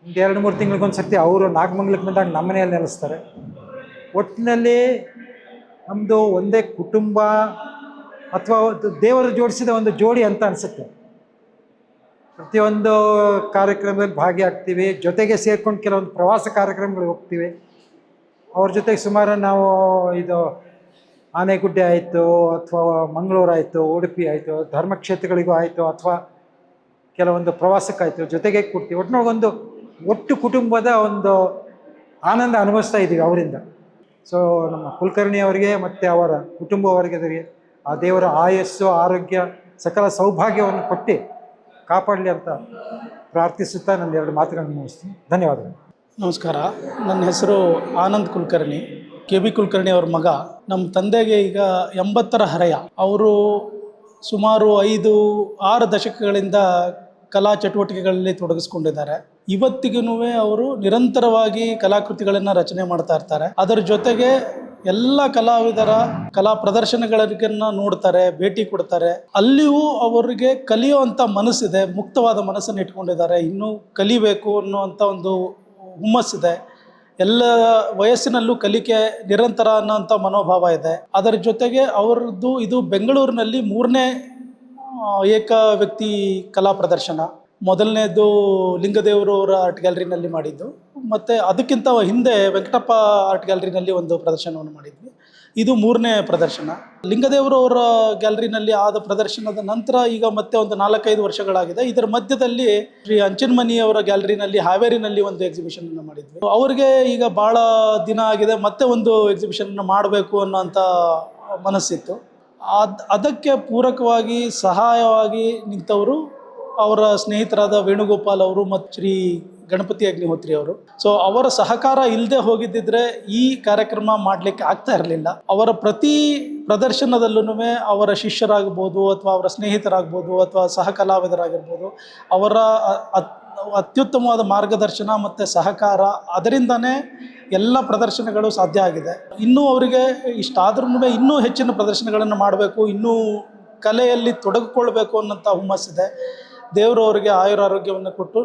ಒಂದು 2-3 ತಿಂಗಳಿಗೊಂದು ಸರ್ತಿ ಅವರು ನಾಗಮಂಗಲಕ್ಕೆ ಬಂದಾಗ ನಮ್ಮ ಮನೆಯಲ್ಲಿ ನೆಲೆಸ್ತಾರೆ. ಒಟ್ಟಿನಲ್ಲಿ ನಮ್ಮದು ಒಂದೇ ಕುಟುಂಬ ಅಥವಾ ದೇವರು ಜೋಡಿಸಿದ ಒಂದು ಜೋಡಿ ಅಂತ ಅನಿಸುತ್ತೆ. ಪ್ರತಿಯೊಂದು ಕಾರ್ಯಕ್ರಮದಲ್ಲಿ ಭಾಗಿಯಾಗ್ತೀವಿ, ಜೊತೆಗೆ ಸೇರ್ಕೊಂಡು ಕೆಲವೊಂದು ಪ್ರವಾಸ ಕಾರ್ಯಕ್ರಮಗಳಿಗೆ ಹೋಗ್ತೀವಿ. ಅವ್ರ ಜೊತೆಗೆ ಸುಮಾರು ನಾವು ಇದು ಆನೆಗುಡ್ಡೆ ಆಯಿತು ಅಥವಾ ಮಂಗಳೂರು ಆಯಿತು, ಉಡುಪಿ ಆಯಿತು, ಧರ್ಮಕ್ಷೇತ್ರಗಳಿಗೂ ಆಯಿತು ಅಥವಾ ಕೆಲವೊಂದು ಪ್ರವಾಸಕ್ಕಾಯಿತು ಜೊತೆಗೆ ಕೊಡ್ತೀವಿ. ಒಟ್ಟಿನೊಳಗೊಂದು ಒಟ್ಟು ಕುಟುಂಬದ ಒಂದು ಆನಂದ ಅನುಭವಿಸ್ತಾ ಇದ್ದೀವಿ ಅವರಿಂದ. ಸೊ ನಮ್ಮ ಕುಲಕರ್ಣಿ ಅವರಿಗೆ ಮತ್ತು ಅವರ ಕುಟುಂಬವರ್ಗದವರಿಗೆ ಆ ದೇವರ ಆಯಸ್ಸು, ಆರೋಗ್ಯ, ಸಕಲ ಸೌಭಾಗ್ಯವನ್ನು ಕೊಟ್ಟು ಕಾಪಾಡಲಿ ಅಂತ ಪ್ರಾರ್ಥಿಸುತ್ತಾ ನನ್ನ 2 ಮಾತುಗಳನ್ನು ಮುಗಿಸ್ತೀನಿ. ಧನ್ಯವಾದಗಳು. ನಮಸ್ಕಾರ. ನನ್ನ ಹೆಸರು ಆನಂದ್ ಕುಲಕರ್ಣಿ, KB ಕುಲಕರ್ಣಿ ಅವ್ರ ಮಗ. ನಮ್ಮ ತಂದೆಗೆ ಈಗ 80ರ ಹರೆಯ. ಅವರು ಸುಮಾರು 5-6 ದಶಕಗಳಿಂದ ಕಲಾ ಚಟುವಟಿಕೆಗಳಲ್ಲಿ ತೊಡಗಿಸ್ಕೊಂಡಿದ್ದಾರೆ. ಇವತ್ತಿಗೂ ಅವರು ನಿರಂತರವಾಗಿ ಕಲಾಕೃತಿಗಳನ್ನು ರಚನೆ ಮಾಡ್ತಾ ಇರ್ತಾರೆ. ಅದರ ಜೊತೆಗೆ ಎಲ್ಲ ಕಲಾವಿದರ ಕಲಾ ಪ್ರದರ್ಶನಗಳನ್ನು ನೋಡ್ತಾರೆ, ಭೇಟಿ ಕೊಡ್ತಾರೆ. ಅಲ್ಲಿಯೂ ಅವರಿಗೆ ಕಲಿಯುವಂಥ ಮನಸ್ಸಿದೆ, ಮುಕ್ತವಾದ ಮನಸ್ಸನ್ನು ಇಟ್ಕೊಂಡಿದ್ದಾರೆ. ಇನ್ನೂ ಕಲಿಬೇಕು ಅನ್ನುವಂಥ ಒಂದು ಹುಮ್ಮಸ್ಸಿದೆ. ಎಲ್ಲ ವಯಸ್ಸಿನಲ್ಲೂ ಕಲಿಕೆ ನಿರಂತರ ಅನ್ನೋಂಥ ಮನೋಭಾವ ಇದೆ. ಅದರ ಜೊತೆಗೆ ಅವರದ್ದು ಇದು ಬೆಂಗಳೂರಿನಲ್ಲಿ 3ನೇ ಏಕ ವ್ಯಕ್ತಿ ಕಲಾ ಪ್ರದರ್ಶನ. ಮೊದಲನೇದು ಲಿಂಗದೇವರು ಅವರ ಆರ್ಟ್ ಗ್ಯಾಲರಿನಲ್ಲಿ ಮಾಡಿದ್ದು, ಮತ್ತು ಅದಕ್ಕಿಂತ ಹಿಂದೆ ವೆಂಕಟಪ್ಪ ಆರ್ಟ್ ಗ್ಯಾಲರಿನಲ್ಲಿ ಒಂದು ಪ್ರದರ್ಶನವನ್ನು ಮಾಡಿದ್ವಿ. ಇದು 3ನೇ ಪ್ರದರ್ಶನ. ಲಿಂಗದೇವರು ಅವರ ಗ್ಯಾಲರಿನಲ್ಲಿ ಆದ ಪ್ರದರ್ಶನದ ನಂತರ ಈಗ ಮತ್ತೆ ಒಂದು 4-5 ವರ್ಷಗಳಾಗಿದೆ. ಇದರ ಮಧ್ಯದಲ್ಲಿ ಶ್ರೀ ಅಂಚನ್ಮನಿ ಅವರ ಗ್ಯಾಲರಿನಲ್ಲಿ ಹಾವೇರಿನಲ್ಲಿ ಒಂದು ಎಕ್ಸಿಬಿಷನ್ ಅನ್ನು ಮಾಡಿದ್ವಿ. ಅವರಿಗೆ ಈಗ ಭಾಳ ದಿನ ಆಗಿದೆ, ಮತ್ತೆ ಒಂದು ಎಕ್ಸಿಬಿಷನ್ ಮಾಡಬೇಕು ಅನ್ನೋಂಥ ಮನಸ್ಸಿತ್ತು. ಅದಕ್ಕೆ ಪೂರಕವಾಗಿ ಸಹಾಯವಾಗಿ ನಿಂತವರು ಅವರ ಸ್ನೇಹಿತರಾದ ವೇಣುಗೋಪಾಲ್ ಅವರು ಮತ್ತು ಶ್ರೀ ಗಣಪತಿ ಅಗ್ನಿಹೋತ್ರಿ ಅವರು. ಸೊ ಅವರ ಸಹಕಾರ ಇಲ್ಲದೆ ಹೋಗಿದ್ದಿದ್ರೆ ಈ ಕಾರ್ಯಕ್ರಮ ಮಾಡಲಿಕ್ಕೆ ಆಗ್ತಾ ಇರಲಿಲ್ಲ. ಅವರ ಪ್ರತಿ ಪ್ರದರ್ಶನದಲ್ಲೂ ಅವರ ಶಿಷ್ಯರಾಗ್ಬೋದು ಅಥವಾ ಅವರ ಸ್ನೇಹಿತರಾಗ್ಬೋದು ಅಥವಾ ಸಹ ಕಲಾವಿದರಾಗಿರ್ಬೋದು, ಅವರ ಅತ್ಯುತ್ತಮವಾದ ಮಾರ್ಗದರ್ಶನ ಮತ್ತು ಸಹಕಾರ, ಅದರಿಂದನೇ ಎಲ್ಲ ಪ್ರದರ್ಶನಗಳು ಸಾಧ್ಯ ಆಗಿದೆ. ಇನ್ನೂ ಅವರಿಗೆ ಇಷ್ಟಾದ್ರೂ ಇನ್ನೂ ಹೆಚ್ಚಿನ ಪ್ರದರ್ಶನಗಳನ್ನು ಮಾಡಬೇಕು, ಇನ್ನೂ ಕಲೆಯಲ್ಲಿ ತೊಡಗಿಕೊಳ್ಬೇಕು ಅನ್ನೋಂಥ ಹುಮ್ಮಸ್ಸಿದೆ. ದೇವರು ಅವರಿಗೆ ಆಯುರಾರೋಗ್ಯವನ್ನು ಕೊಟ್ಟು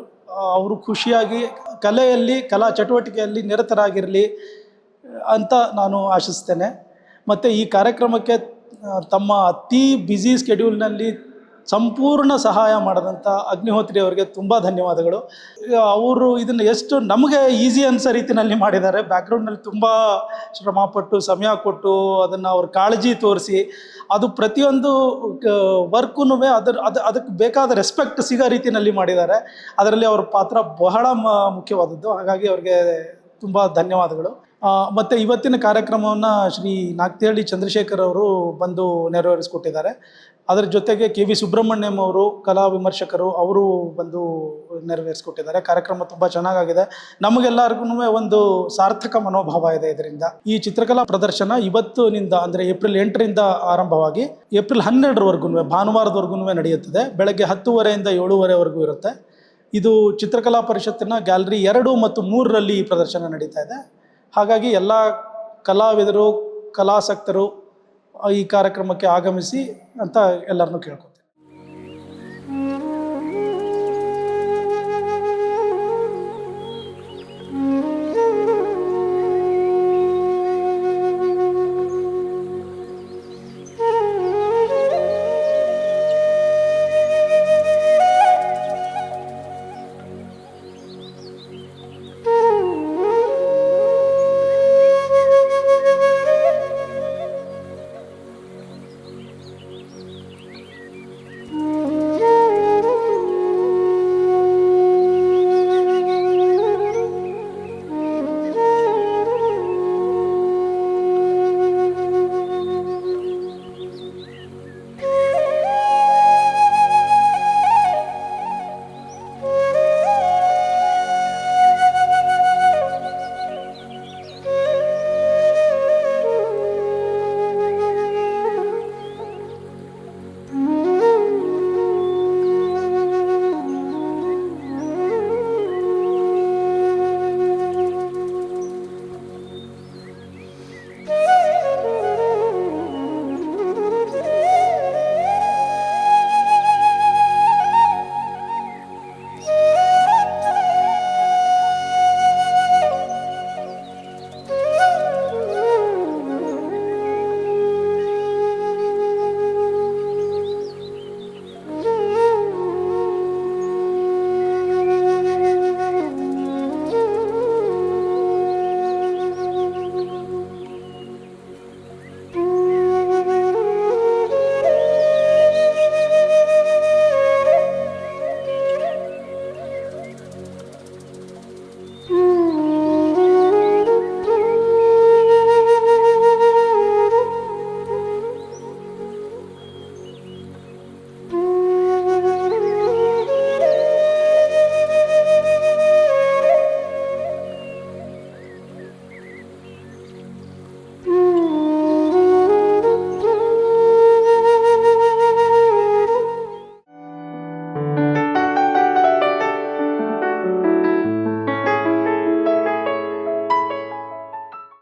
ಅವರು ಖುಷಿಯಾಗಿ ಕಲೆಯಲ್ಲಿ, ಕಲಾ ಚಟುವಟಿಕೆಯಲ್ಲಿ ನಿರತರಾಗಿರಲಿ ಅಂತ ನಾನು ಆಶಿಸ್ತೇನೆ. ಮತ್ತು ಈ ಕಾರ್ಯಕ್ರಮಕ್ಕೆ ತಮ್ಮ ಅತಿ ಬ್ಯುಸಿ ಸ್ಕೆಡ್ಯೂಲ್ನಲ್ಲಿ ಸಂಪೂರ್ಣ ಸಹಾಯ ಮಾಡಿದಂಥ ಅಗ್ನಿಹೋತ್ರಿ ಅವರಿಗೆ ತುಂಬ ಧನ್ಯವಾದಗಳು. ಅವರು ಇದನ್ನು ಎಷ್ಟು ನಮಗೆ ಈಸಿ ಅನಿಸೋ ರೀತಿಯಲ್ಲಿ ಮಾಡಿದ್ದಾರೆ. ಬ್ಯಾಕ್ಗ್ರೌಂಡ್ನಲ್ಲಿ ತುಂಬ ಶ್ರಮಪಟ್ಟು ಸಮಯ ಕೊಟ್ಟು ಅದನ್ನು ಅವ್ರ ಕಾಳಜಿ ತೋರಿಸಿ ಅದು ಪ್ರತಿಯೊಂದು ವರ್ಕೂ ಅದಕ್ಕೆ ಬೇಕಾದ ರೆಸ್ಪೆಕ್ಟ್ ಸಿಗೋ ರೀತಿಯಲ್ಲಿ ಮಾಡಿದ್ದಾರೆ. ಅದರಲ್ಲಿ ಅವ್ರ ಪಾತ್ರ ಬಹಳ ಮುಖ್ಯವಾದದ್ದು. ಹಾಗಾಗಿ ಅವ್ರಿಗೆ ತುಂಬ ಧನ್ಯವಾದಗಳು. ಮತ್ತು ಇವತ್ತಿನ ಕಾರ್ಯಕ್ರಮವನ್ನು ಶ್ರೀ ನಾಗ್ತಿಹಳ್ಳಿ ಚಂದ್ರಶೇಖರ್ ಅವರು ಬಂದು ನೆರವೇರಿಸ್ಕೊಟ್ಟಿದ್ದಾರೆ. ಅದರ ಜೊತೆಗೆ ಕೆ ವಿ ಸುಬ್ರಹ್ಮಣ್ಯಂ ಅವರು ಕಲಾ ವಿಮರ್ಶಕರು, ಅವರು ಬಂದು ನೆರವೇರಿಸ್ಕೊಟ್ಟಿದ್ದಾರೆ. ಕಾರ್ಯಕ್ರಮ ತುಂಬ ಚೆನ್ನಾಗಿದೆ. ನಮಗೆಲ್ಲರಿಗೂ ಒಂದು ಸಾರ್ಥಕ ಮನೋಭಾವ ಇದೆ ಇದರಿಂದ. ಈ ಚಿತ್ರಕಲಾ ಪ್ರದರ್ಶನ ಇವತ್ತಿನಿಂದ ಅಂದರೆ ಏಪ್ರಿಲ್ 8ರಿಂದ ಆರಂಭವಾಗಿ ಏಪ್ರಿಲ್ 12ರವರೆಗೂ ಭಾನುವಾರದವರೆಗೂ ನಡೆಯುತ್ತದೆ. ಬೆಳಗ್ಗೆ 10:30ಯಿಂದ 7:30ವರೆಗೂ ಇರುತ್ತೆ. ಇದು ಚಿತ್ರಕಲಾ ಪರಿಷತ್ತಿನ ಗ್ಯಾಲರಿ 2 ಮತ್ತು 3ರಲ್ಲಿ ಈ ಪ್ರದರ್ಶನ ನಡೀತಾ ಇದೆ. ಹಾಗಾಗಿ ಎಲ್ಲ ಕಲಾವಿದರು, ಕಲಾಸಕ್ತರು ಈ ಕಾರ್ಯಕ್ರಮಕ್ಕೆ ಆಗಮಿಸಿ ಅಂತ ಎಲ್ಲರನ್ನೂ ಕೇಳ್ಕೊತೀನಿ.